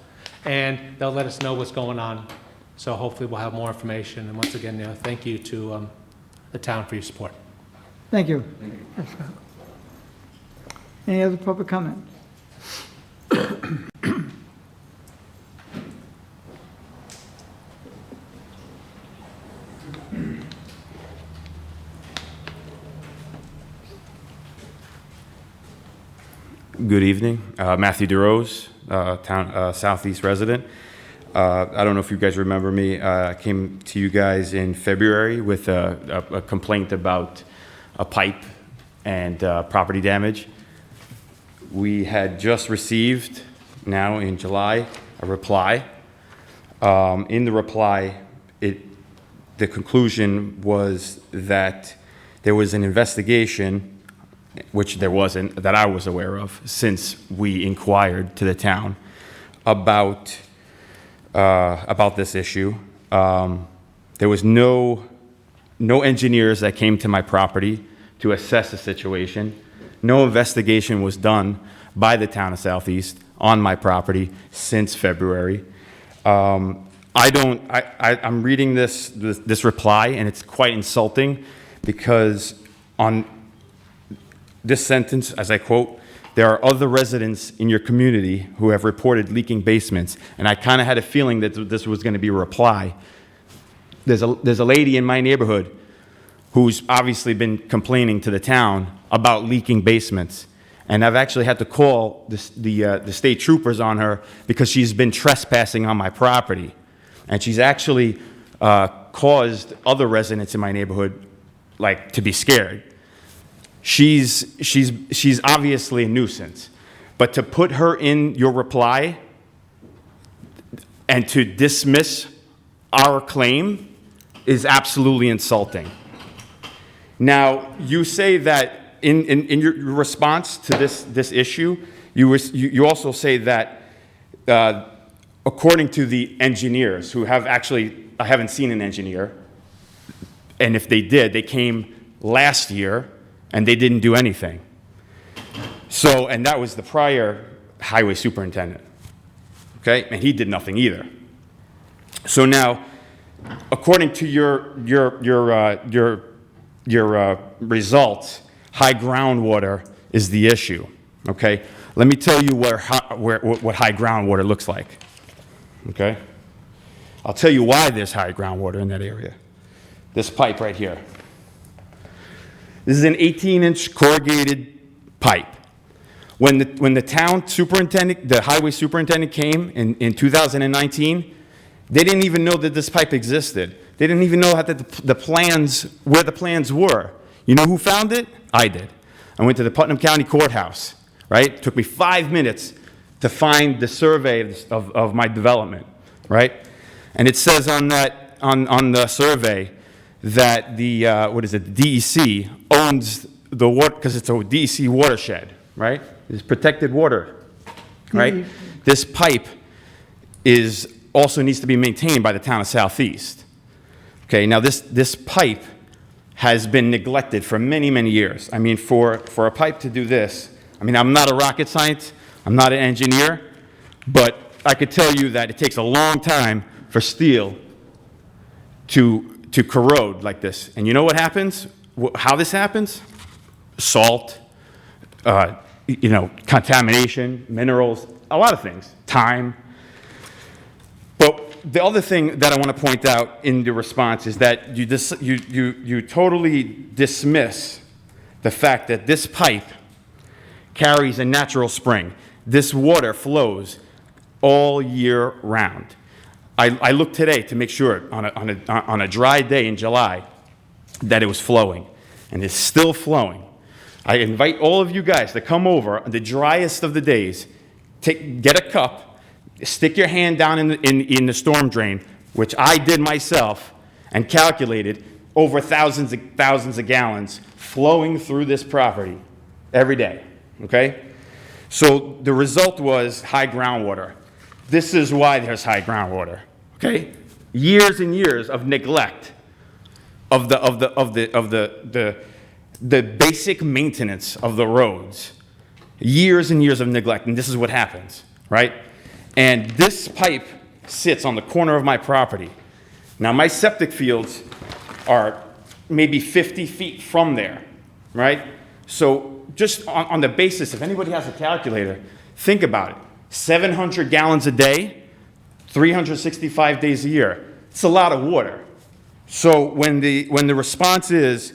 And they'll let us know what's going on. So hopefully we'll have more information. And once again, thank you to the town for your support. Thank you. Any other public comment? Good evening. Matthew DeRose, Southeast resident. I don't know if you guys remember me. I came to you guys in February with a complaint about a pipe and property damage. We had just received, now in July, a reply. In the reply, the conclusion was that there was an investigation, which there wasn't, that I was aware of, since we inquired to the town about this issue. There was no engineers that came to my property to assess the situation. No investigation was done by the town of Southeast on my property since February. I'm reading this reply, and it's quite insulting because on this sentence, as I quote, there are other residents in your community who have reported leaking basements, and I kind of had a feeling that this was going to be a reply. There's a lady in my neighborhood who's obviously been complaining to the town about leaking basements, and I've actually had to call the state troopers on her because she's been trespassing on my property, and she's actually caused other residents in my neighborhood like to be scared. She's obviously a nuisance, but to put her in your reply and to dismiss our claim is absolutely insulting. Now, you say that in your response to this issue, you also say that according to the engineers who have actually, I haven't seen an engineer, and if they did, they came last year and they didn't do anything. So, and that was the prior highway superintendent, okay? And he did nothing either. So now, according to your results, high groundwater is the issue, okay? Let me tell you what high groundwater looks like, okay? I'll tell you why there's high groundwater in that area. This pipe right here. This is an 18-inch corrugated pipe. When the town superintendent, the highway superintendent came in 2019, they didn't even know that this pipe existed. They didn't even know that the plans, where the plans were. You know who found it? I did. I went to the Putnam County Courthouse, right? It took me 5 minutes to find the survey of my development, right? And it says on the survey that the, DEC owns the water, because it's a DEC watershed, right? It's protected water, right? Mm-hmm. This pipe also needs to be maintained by the town of Southeast. Okay, now this pipe has been neglected for many, many years. I mean, for a pipe to do this, I mean, I'm not a rocket scientist, I'm not an engineer, but I could tell you that it takes a long time for steel to corrode like this. And you know what happens? How this happens? Salt, contamination, minerals, a lot of things, time. But the other thing that I want to point out in the response is that you totally dismiss the fact that this pipe carries a natural spring. This water flows all year round. I looked today to make sure on a dry day in July that it was flowing, and it's still flowing. I invite all of you guys to come over on the driest of the days, get a cup, stick your hand down in the storm drain, which I did myself, and calculated over thousands of gallons flowing through this property every day, okay? So the result was high groundwater. This is why there's high groundwater, okay? Years and years of neglect of the basic maintenance of the roads. Years and years of neglect, and this is what happens, right? And this pipe sits on the corner of my property. Now, my septic fields are maybe 50 feet from there, right? So just on the basis, if anybody has a calculator, think about it. 700 gallons a day, 365 days a year. It's a lot of water. So when the response is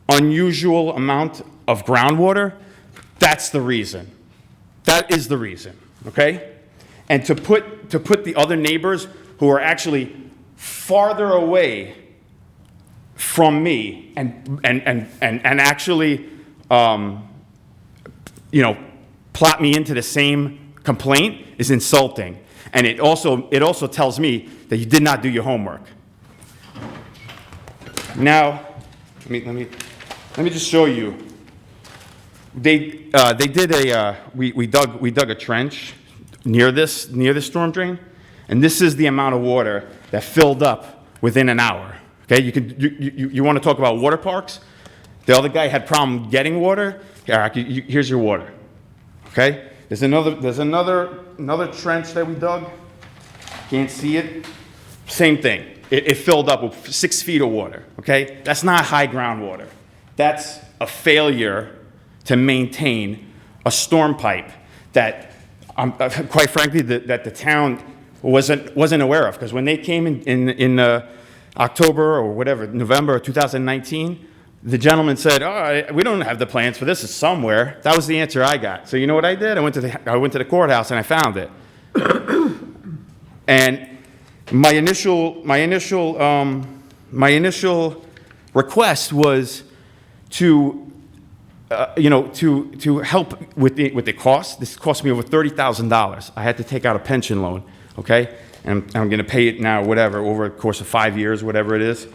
unusual amount of groundwater, that's the reason. That is the reason, okay? And to put the other neighbors who are actually farther away from me and actually, plot me into the same complaint is insulting. And it also tells me that you did not do your homework. Now, let me just show you. We dug a trench near this storm drain, and this is the amount of water that filled up within an hour. Okay, you want to talk about water parks? The other guy had problem getting water. Here's your water. Okay, there's another trench that we dug. Can't see it. Same thing. It filled up with 6 feet of water. Okay, that's not high groundwater. That's a failure to maintain a storm pipe that, quite frankly, that the town wasn't aware of. Because when they came in October or whatever, November of 2019, the gentleman said, "Oh, we don't have the plans for this. It's somewhere." That was the answer I got. So you know what I did? I went to the courthouse and I found it. And my initial request was to help with the cost. This cost me over $30,000. I had to take out a pension loan, okay? And I'm going to pay it now, whatever, over the course of 5 years, whatever it is.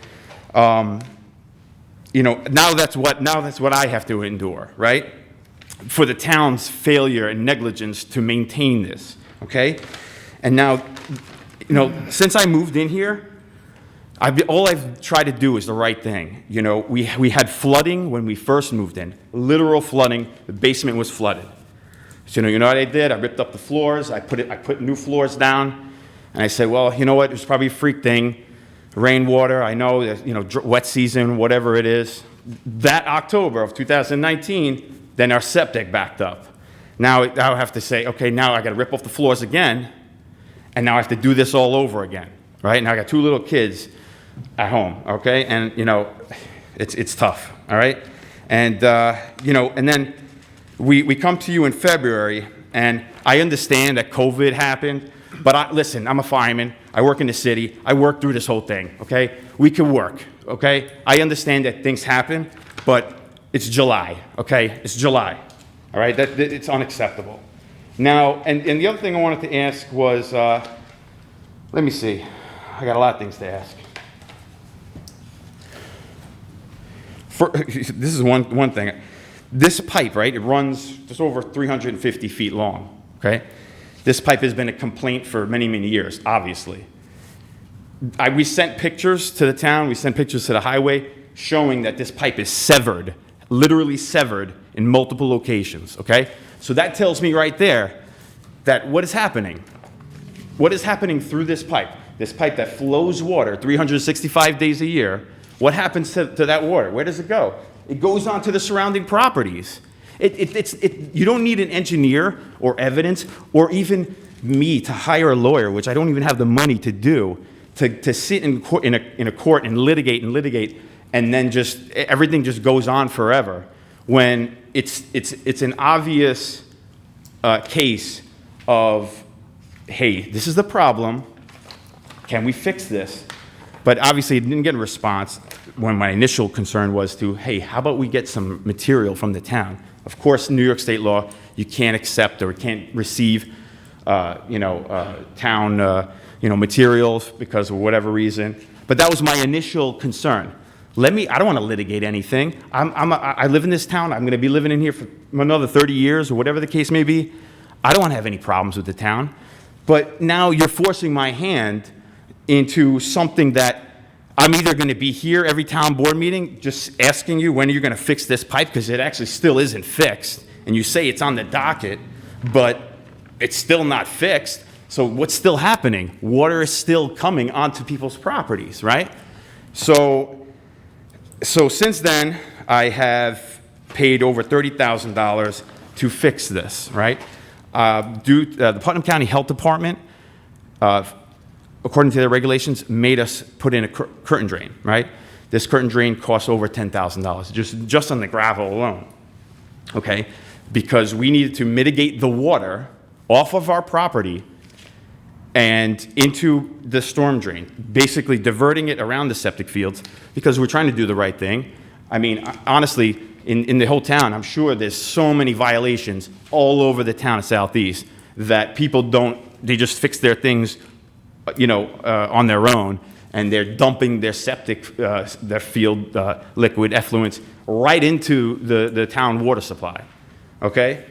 Now that's what I have to endure, right? For the town's failure and negligence to maintain this, okay? And now, since I moved in here, all I've tried to do is the right thing. We had flooding when we first moved in, literal flooding. The basement was flooded. So you know what I did? I ripped up the floors. I put new floors down, and I said, well, you know what? It was probably a freak thing, rainwater. I know that wet season, whatever it is. That October of 2019, then our septic backed up. Now I have to say, okay, now I got to rip off the floors again, and now I have to do this all over again, right? Now I got 2 little kids at home, okay? And, it's tough, all right? And, and then we come to you in February, and I understand that COVID happened, but listen, I'm a fireman. I work in the city. I work through this whole thing, okay? We can work, okay? I understand that things happen, but it's July, okay? It's July, all right? It's unacceptable. Now, and the other thing I wanted to ask was, let me see. I got a lot of things to ask. This is one thing. This pipe, right, it runs just over 350 feet long, okay? This pipe has been a complaint for many, many years, obviously. We sent pictures to the town, we sent pictures to the highway showing that this pipe is severed, literally severed in multiple locations, okay? So that tells me right there that what is happening? What is happening through this pipe? This pipe that flows water 365 days a year, what happens to that water? Where does it go? It goes on to the surrounding properties. You don't need an engineer or evidence or even me to hire a lawyer, which I don't even have the money to do, to sit in a court and litigate, and then just everything just goes on forever. When it's an obvious case of, hey, this is the problem. Can we fix this? But obviously, it didn't get a response when my initial concern was to, hey, how about we get some material from the town? Of course, New York state law, you can't accept or can't receive, town, materials because of whatever reason. But that was my initial concern. I don't want to litigate anything. I live in this town. I'm going to be living in here for another 30 years or whatever the case may be. I don't want to have any problems with the town. But now you're forcing my hand into something that I'm either going to be here every town board meeting just asking you when are you going to fix this pipe, because it actually still isn't fixed. And you say it's on the docket, but it's still not fixed. So what's still happening? Water is still coming onto people's properties, right? So since then, I have paid over $30,000 to fix this, right? The Putnam County Health Department, according to their regulations, made us put in a curtain drain, right? This curtain drain costs over $10,000, just on the gravel alone, okay? Because we needed to mitigate the water off of our property and into the storm drain, basically diverting it around the septic fields because we're trying to do the right thing. I mean, honestly, in the whole town, I'm sure there's so many violations all over the town of Southeast that people they just fix their things, on their own, and they're dumping their septic, their field liquid effluents right into the town water supply, okay?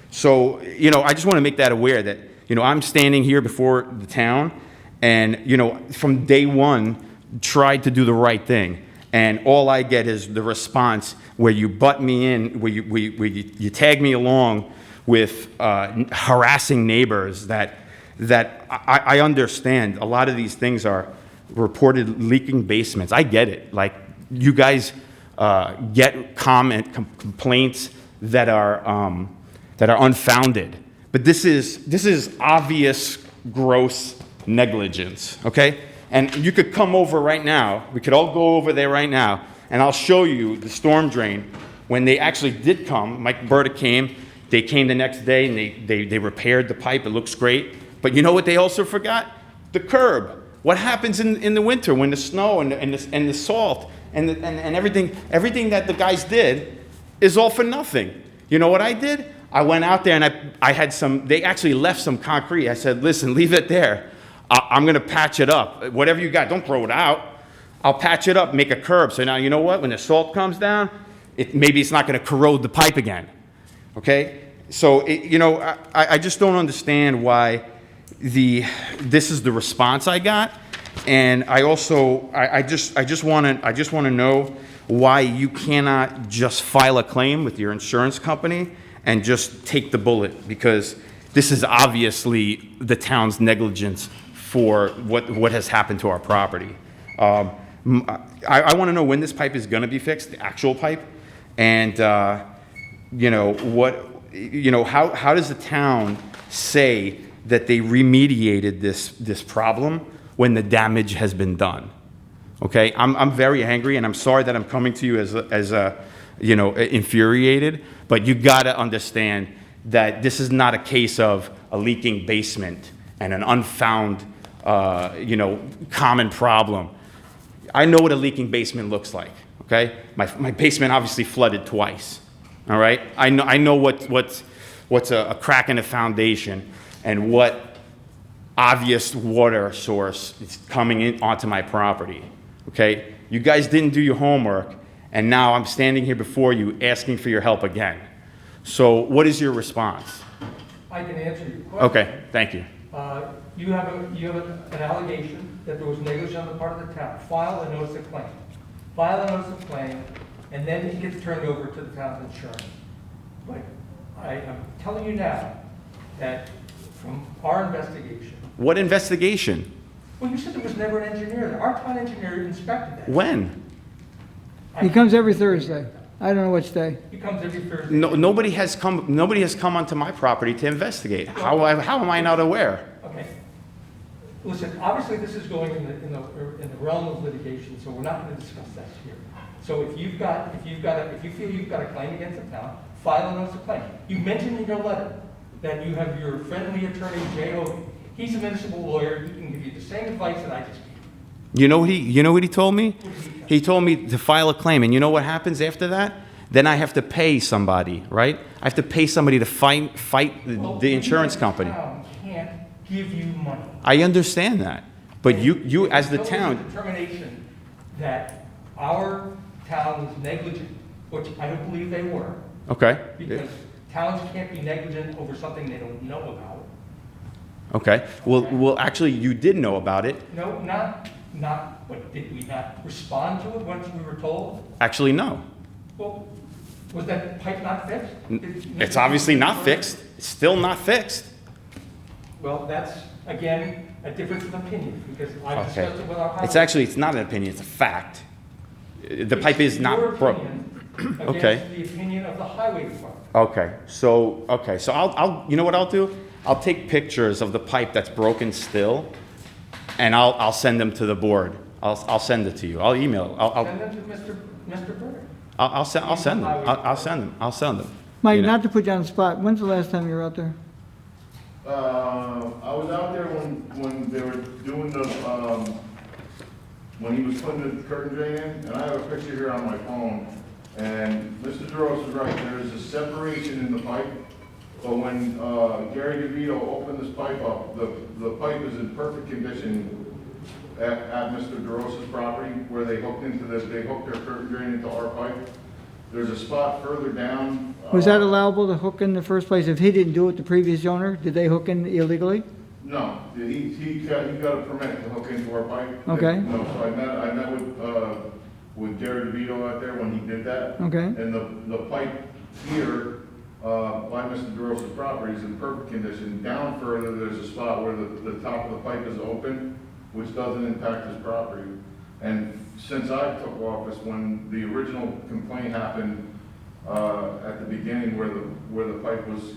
So, I just want to make that aware that, I'm standing here before the town and, from day one, tried to do the right thing. And all I get is the response where you butt me in, where you tag me along with harassing neighbors that I understand. A lot of these things are reported leaking basements. I get it. Like, you guys get complaints that are that are unfounded. But this is obvious, gross negligence, okay? And you could come over right now, we could all go over there right now, and I'll show you the storm drain. When they actually did come, Mike Berta came, they came the next day and they repaired the pipe, it looks great. But you know what they also forgot? The curb. What happens in the winter when the snow and the salt and everything that the guys did is all for nothing. You know what I did? I went out there and I had they actually left some concrete. I said, listen, leave it there. I'm gonna patch it up. Whatever you got, don't throw it out. I'll patch it up, make a curb. So now you know what? When the salt comes down, maybe it's not gonna corrode the pipe again, okay? So, I just don't understand why this is the response I got. And I also, I just wanna know why you cannot just file a claim with your insurance company and just take the bullet, because this is obviously the town's negligence for what has happened to our property. I want to know when this pipe is going to be fixed, the actual pipe, and how does the town say that they remediated this problem when the damage has been done? Okay, I'm very angry, and I'm sorry that I'm coming to you as infuriated, but you got to understand that this is not a case of a leaking basement and an unfound, common problem. I know what a leaking basement looks like, okay? My basement obviously flooded twice, all right? I know what's a crack in the foundation and what obvious water source is coming in onto my property, okay? You guys didn't do your homework, and now I'm standing here before you asking for your help again. So what is your response? I can answer your question. Okay, thank you. You have an allegation that there was negligence on the part of the town. File a notice of claim. File a notice of claim, and then it gets turned over to the town's insurance. But I am telling you now that from our investigation. What investigation? Well, you said there was never an engineer there. Our town engineer inspected that. When? He comes every Thursday. I don't know which day. He comes every Thursday. Nobody has come onto my property to investigate. How am I not aware? Okay. Listen, obviously this is going in the realm of litigation, so we're not going to discuss that here. So if you feel you've got a claim against the town, file a notice of claim. You mentioned in your letter that you have your friendly attorney, Jay Ovi. He's a municipal lawyer. He can give you the same advice that I just gave. You know what he told me? He told me to file a claim, and you know what happens after that? Then I have to pay somebody, right? I have to pay somebody to fight the insurance company. The town can't give you money. I understand that, but you as the town. There's a determination that our town was negligent, which I don't believe they were. Okay. Because towns can't be negligent over something they don't know about. Okay. Well, actually, you did know about it. No, not, but did we not respond to it once we were told? Actually, no. Well, was that pipe not fixed? It's obviously not fixed. It's still not fixed. Well, that's, again, a difference of opinion, because I discussed it with our highway. It's not an opinion, it's a fact. The pipe is not broken. Okay. Against the opinion of the highway department. Okay, so I'll you know what I'll do? I'll take pictures of the pipe that's broken still, and I'll send them to the board. I'll send it to you. I'll email. Send them to Mr. Burke. I'll send them. I'll send them. Mike, not to put you on the spot, when's the last time you were out there? I was out there when they were doing when he was putting the curtain drain in, and I have a picture here on my phone. And Mr. DeRosa is right, there is a separation in the pipe. But when Gary DeVito opened this pipe up, the pipe is in perfect condition at Mr. DeRosa's property, where they hooked their curtain drain into our pipe. There's a spot further down. Was that allowable to hook in the first place? If he didn't do it, the previous owner, did they hook in illegally? No, he got a permit to hook into our pipe. Okay. No, so I met with Gary DeVito out there when he did that. Okay. And the pipe here, by Mr. DeRosa's property is in perfect condition. Down further, there's a spot where the top of the pipe is open, which doesn't impact his property. And since I took office, when the original complaint happened at the beginning where the pipe was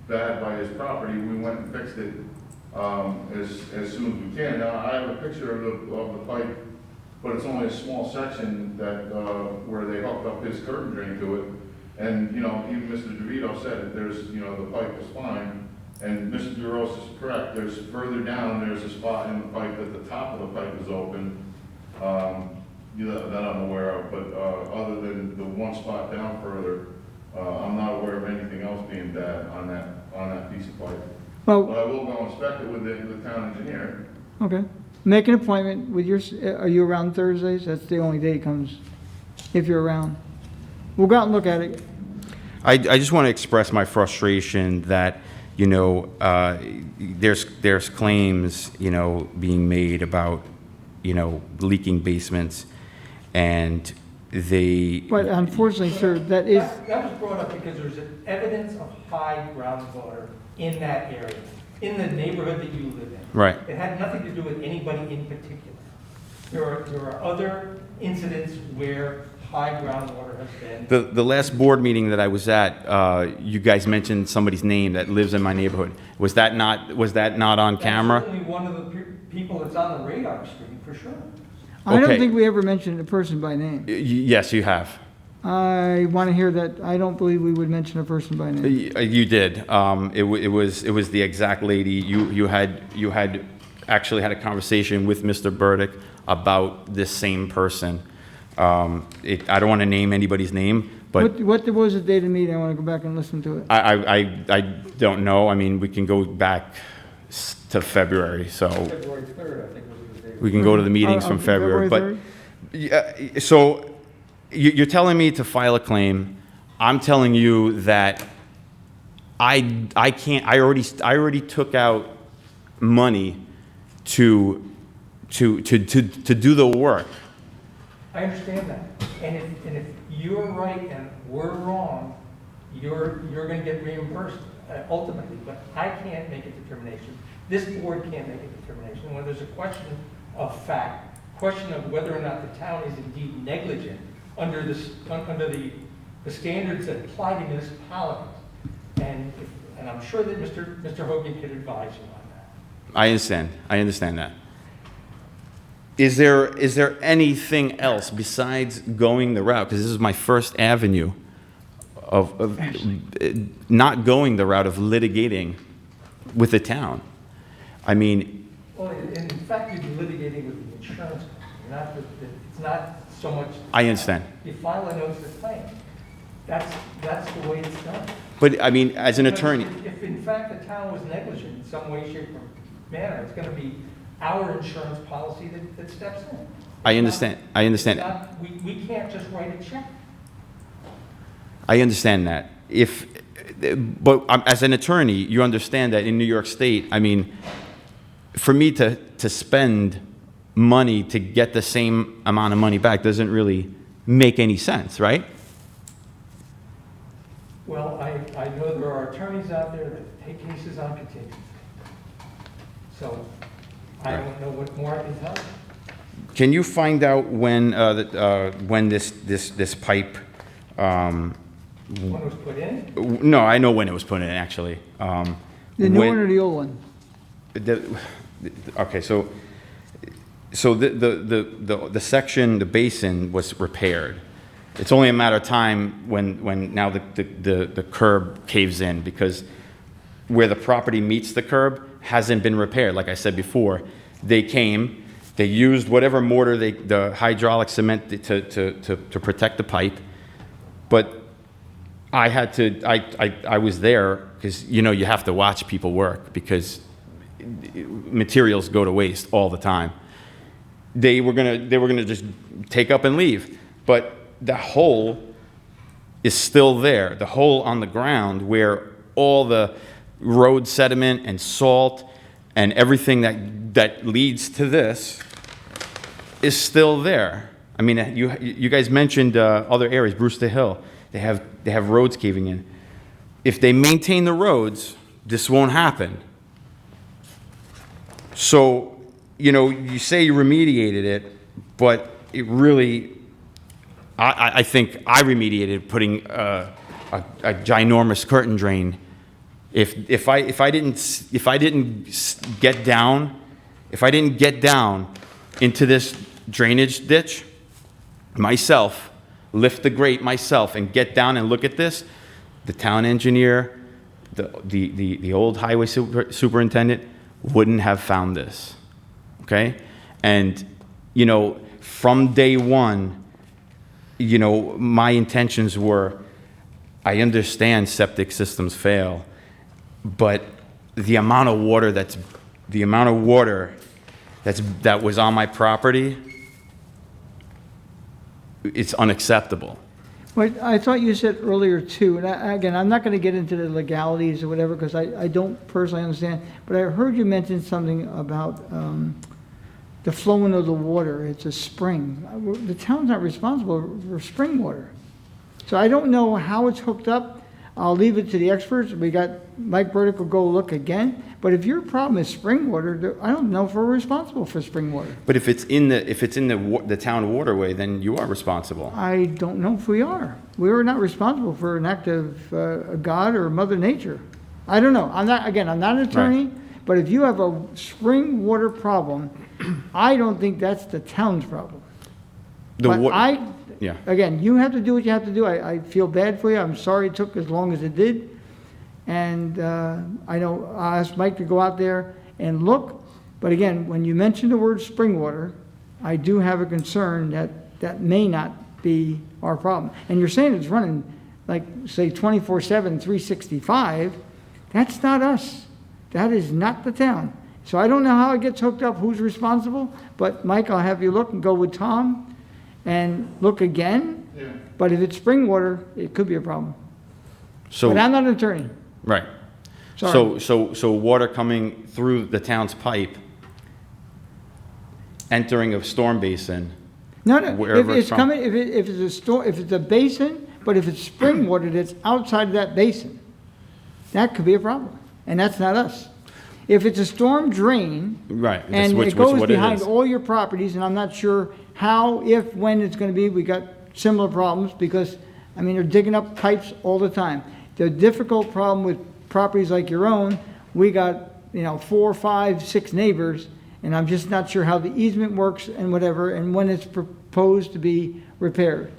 bad by his property, we went and fixed it as soon as we can. Now, I have a picture of the pipe, but it's only a small section that, where they hooked up his curtain drain to it. And, you know, even Mr. DeVito said that there's, you know, the pipe is fine. And Mr. DeRosa is correct. There's further down, there's a spot in the pipe that the top of the pipe is open, that I'm aware of. But other than the one spot down further, I'm not aware of anything else being bad on that piece of pipe. Well, But I will go inspect it with the town engineer. okay. Make an appointment with your, are you around Thursdays? That's the only day he comes, if you're around. We'll go out and look at it. I just want to express my frustration that, you know, there's claims, you know, being made about, you know, leaking basements, and they... But unfortunately, sir, that is, That was brought up because there's evidence of high groundwater in that area, in the neighborhood that you live in. Right. It had nothing to do with anybody in particular. There are other incidents where high groundwater has been. The last board meeting that I was at, you guys mentioned somebody's name that lives in my neighborhood. Was that not on camera? That's certainly one of the people that's on the radar screen, for sure. I don't Okay. think we ever mentioned a person by name. Yes, you have. I want to hear that. I don't believe we would mention a person by name. You did. It was the exact lady. You had actually had a conversation with Mr. Burdick about this same person. I don't want to name anybody's name, but What was the date of the meeting? I want to go back and listen to it. I don't know. I mean, we can go back to February, so February 3rd, I think was the day. we can go to the meetings from February. But yeah, so you're telling me to file a claim. I'm telling you that I can't. I already took out money to do the work. I understand that. And if you're right and we're wrong, you're going to get reimbursed ultimately. But I can't make a determination. This board can't make a determination. When there's a question of fact, question of whether or not the town is indeed negligent under the standards that apply to municipalities. And I'm sure that Mr. Hogan could advise you on that. I understand that. Is there anything else besides going the route? Because this is my first avenue of not going the route of litigating with the town. I mean... Well, in fact, you'd be litigating with the insurance company. It's not so much... I understand. You file a notice of claim. That's the way it's done. But, I mean, as an attorney... If in fact the town was negligent in some way, shape, or manner, it's going to be our insurance policy that steps in. I understand. We can't just write a check. I understand that. But as an attorney, you understand that in New York State, I mean, for me to spend money to get the same amount of money back doesn't really make any sense, right? Well, I know there are attorneys out there that take cases on contingency. So I don't know what more I can tell you. Can you find out when this pipe? When it was put in? No, I know when it was put in, actually. The new one or the old one? Okay, so the section, the basin was repaired. It's only a matter of time when now the curb caves in, because where the property meets the curb hasn't been repaired. Like I said before, they came, they used whatever mortar, the hydraulic cement to protect the pipe, but I was there because, you know, you have to watch people work because materials go to waste all the time. They were gonna just take up and leave, but the hole is still there. The hole on the ground where all the road sediment and salt and everything that leads to this is still there. I mean, you guys mentioned other areas, Brewster Hill. They have roads caving in. If they maintain the roads, this won't happen. So, you know, you say you remediated it, but it really, I think I remediated putting a ginormous curtain drain If I didn't get down into this drainage ditch myself, lift the grate myself and get down and look at this, the town engineer, the old highway superintendent wouldn't have found this, okay? And, you know, from day one, you know, my intentions were, I understand septic systems fail, but the amount of water that was on my property, it's unacceptable. Well, I thought you said earlier too, and again, I'm not going to get into the legalities or whatever because I don't personally understand, but I heard you mention something about the flowing of the water. It's a spring. The town's not responsible for spring water. So I don't know how it's hooked up. I'll leave it to the experts. We got Mike Burdick will go look again. But if your problem is spring water, I don't know if we're responsible for spring water. But if it's in the town waterway, then you are responsible. I don't know if we are. We are not responsible for an act of God or Mother Nature. I don't know. I'm not an attorney, Right. but if you have a spring water problem, I don't think that's the town's problem. Yeah. Again, you have to do what you have to do. I feel bad for you. I'm sorry it took as long as it did. And I know I asked Mike to go out there and look. But again, when you mention the word spring water, I do have a concern that that may not be our problem. And you're saying it's running like, say, 24/7, 365. That's not us. That is not the town. So I don't know how it gets hooked up, who's responsible. But Mike, I'll have you look and go with Tom and look again. Yeah. But if it's spring water, it could be a problem. So, But I'm not an attorney. right. Sorry. So water coming through the town's pipe, entering a storm basin. No, no, if wherever it's from. coming, if it's a storm, if it's a basin, but if it's spring water that's outside of that basin, that could be a problem. And that's not us. If it's a storm drain. Right. That's And which- it goes what it behind is. all your properties, and I'm not sure how, if, when it's gonna be. We got similar problems because, I mean, they're digging up pipes all the time. The difficult problem with properties like your own, we got, 4, 5, 6 neighbors, and I'm just not sure how the easement works and whatever, and when it's proposed to be repaired.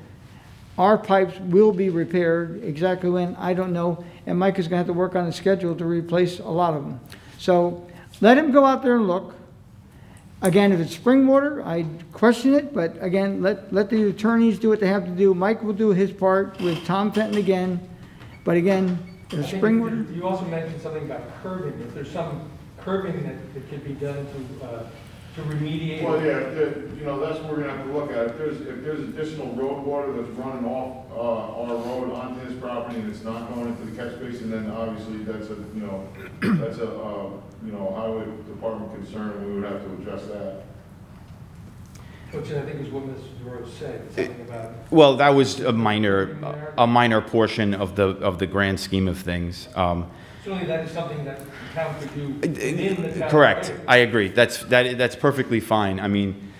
Our pipes will be repaired, exactly when, I don't know, and Mike is gonna have to work on a schedule to replace a lot of them. So let him go out there and look. Again, if it's spring water, I question it, but again, let the attorneys do what they have to do. Mike will do his part with Tom Fenton again. But again, I if think spring water, You also mentioned something about curbing. If there's some curbing that could be done to remediate. Well, yeah, that's what we're gonna have to look at. If there's additional road water that's running off, our road onto his property and it's not going into the catch basin, then obviously that's a highway department concern, and we would have to address that. Which I think is what Mr. DeRose said, something about. Well, that was a minor portion of the grand scheme of things. Certainly that is something that the town could do within the town. Correct. I agree. That's perfectly fine. I mean,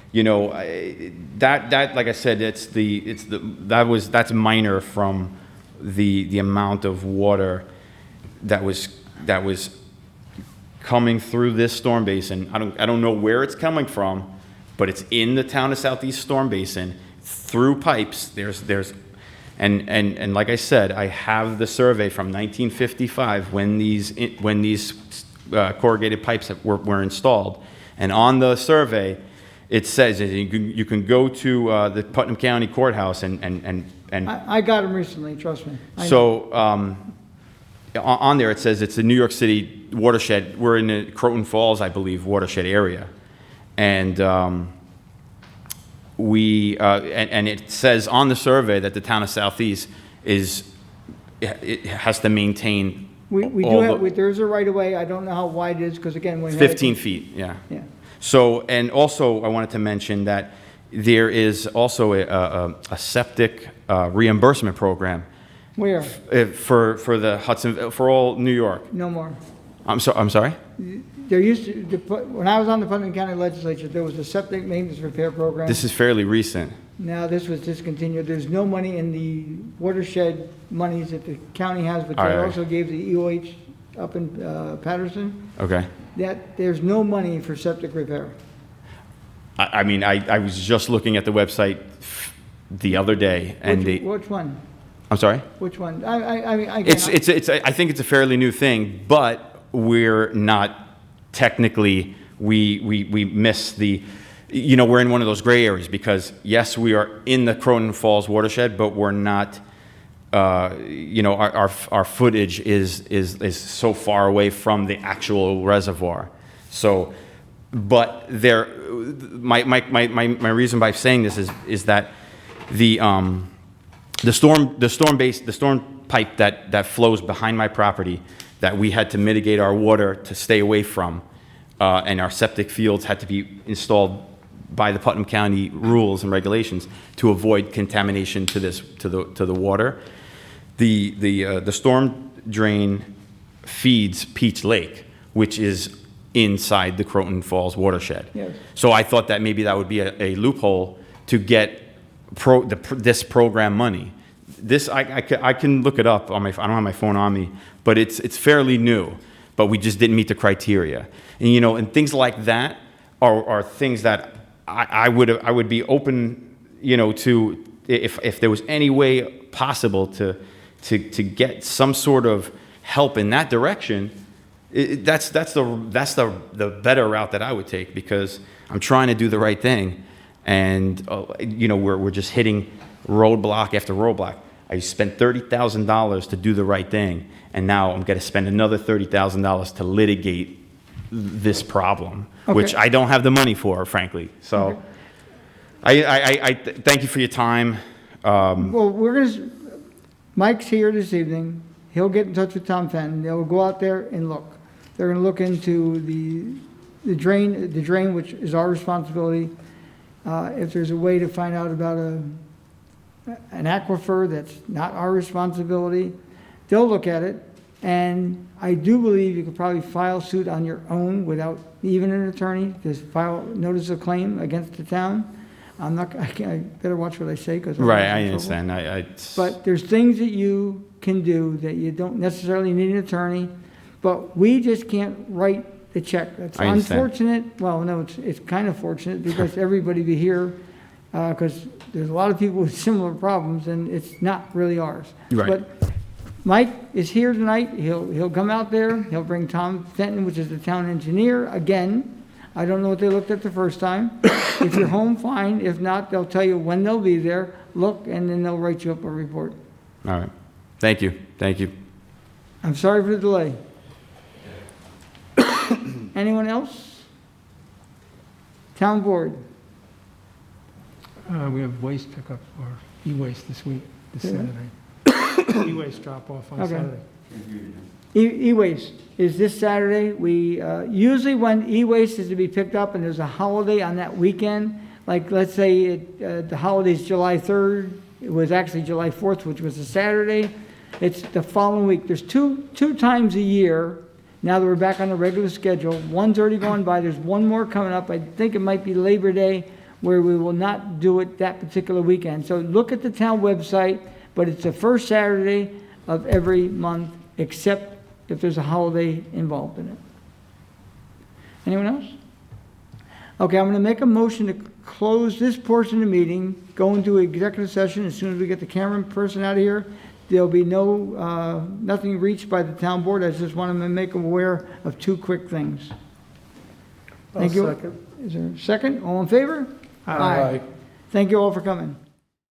that like I said, that's minor from the amount of water that was coming through this storm basin. I don't know where it's coming from, but it's in the town of Southeast Storm Basin through pipes. And like I said, I have the survey from 1955 when these corrugated pipes were installed. And on the survey, it says that you can go to the Putnam County Courthouse and I got them recently, trust me. so on there it says it's the New York City watershed. We're in the Croton Falls, I believe, watershed area. And and it says on the survey that the town of Southeast it has to maintain We do all have, there's a right of way. I don't know how wide it is, because again, when. 15 feet, yeah. Yeah. So, and also I wanted to mention that there is also a septic reimbursement program Where? for the Hudson, for all New York. No more. I'm sorry? There used to, when I was on the Putnam County Legislature, there was a septic maintenance repair program. This is fairly recent. Now, this was discontinued. There's no money in the watershed monies that the county has, but All they right. also gave the EOH up in Patterson, Okay. that there's no money for septic repair. I mean, I was just looking at the website the other day, and Which one? I'm sorry? Which one? I mean, again, I think it's a fairly new thing, but we're not technically, we miss the, we're in one of those gray areas because, yes, we are in the Croton Falls watershed, but we're not, our footage is so far away from the actual reservoir. So, but my reason by saying this is that the storm pipe that flows behind my property that we had to mitigate our water to stay away from, and our septic fields had to be installed by the Putnam County rules and regulations to avoid contamination to the water. The storm drain feeds Peach Lake, which is inside the Croton Falls watershed. Yes. So I thought that maybe that would be a loophole to get this program money. This, I can look it up on I don't have my phone on me, but it's fairly new, but we just didn't meet the criteria. And, and things like that are things that I would be open, to, if there was any way possible to get some sort of help in that direction. That's the better route that I would take, because I'm trying to do the right thing, and we're just hitting roadblock after roadblock. I spent $30,000 to do the right thing, and now I'm going to spend another $30,000 to litigate this problem, which I don't have the money for, frankly. So, I thank you for your time. Well, Mike's here this evening. He'll get in touch with Tom Fenton. They'll go out there and look. They're going to look into the drain, which is our responsibility. If there's a way to find out about an aquifer that's not our responsibility, they'll look at it. And I do believe you could probably file suit on your own without even an attorney, just file notice of claim against the town. I better watch what I say, because right, I understand. But there's things that you can do that you don't necessarily need an attorney, but we just can't write the check. That's unfortunate. Well, no, it's kind of fortunate, because everybody be here, because there's a lot of people with similar problems, and it's not really ours. Right. But Mike is here tonight. He'll come out there. He'll bring Tom Fenton, which is the town engineer, again. I don't know what they looked at the first time. If you're home, fine. If not, they'll tell you when they'll be there. Look, and then they'll write you up a report. All right. Thank you. Thank you. I'm sorry for the delay. Anyone else? Town board. We have waste pickup or e-waste this Saturday. E-waste drop off on Saturday. E-waste is this Saturday. We usually when e-waste is to be picked up and there's a holiday on that weekend, like let's say the holiday is July 3rd, it was actually July 4th, which was a Saturday. It's the following week. There's two times a year, now that we're back on the regular schedule. One's already gone by. There's one more coming up. I think it might be Labor Day, where we will not do it that particular weekend. So look at the town website, but it's the first Saturday of every month, except if there's a holiday involved in it. Anyone else? Okay, I'm going to make a motion to close this portion of the meeting, go into executive session as soon as we get the camera person out of here. There'll be nothing reached by the town board. I just want to make them aware of two quick things. Thank you. Second. Is there a second? All in favor? Aye. Thank you all for coming.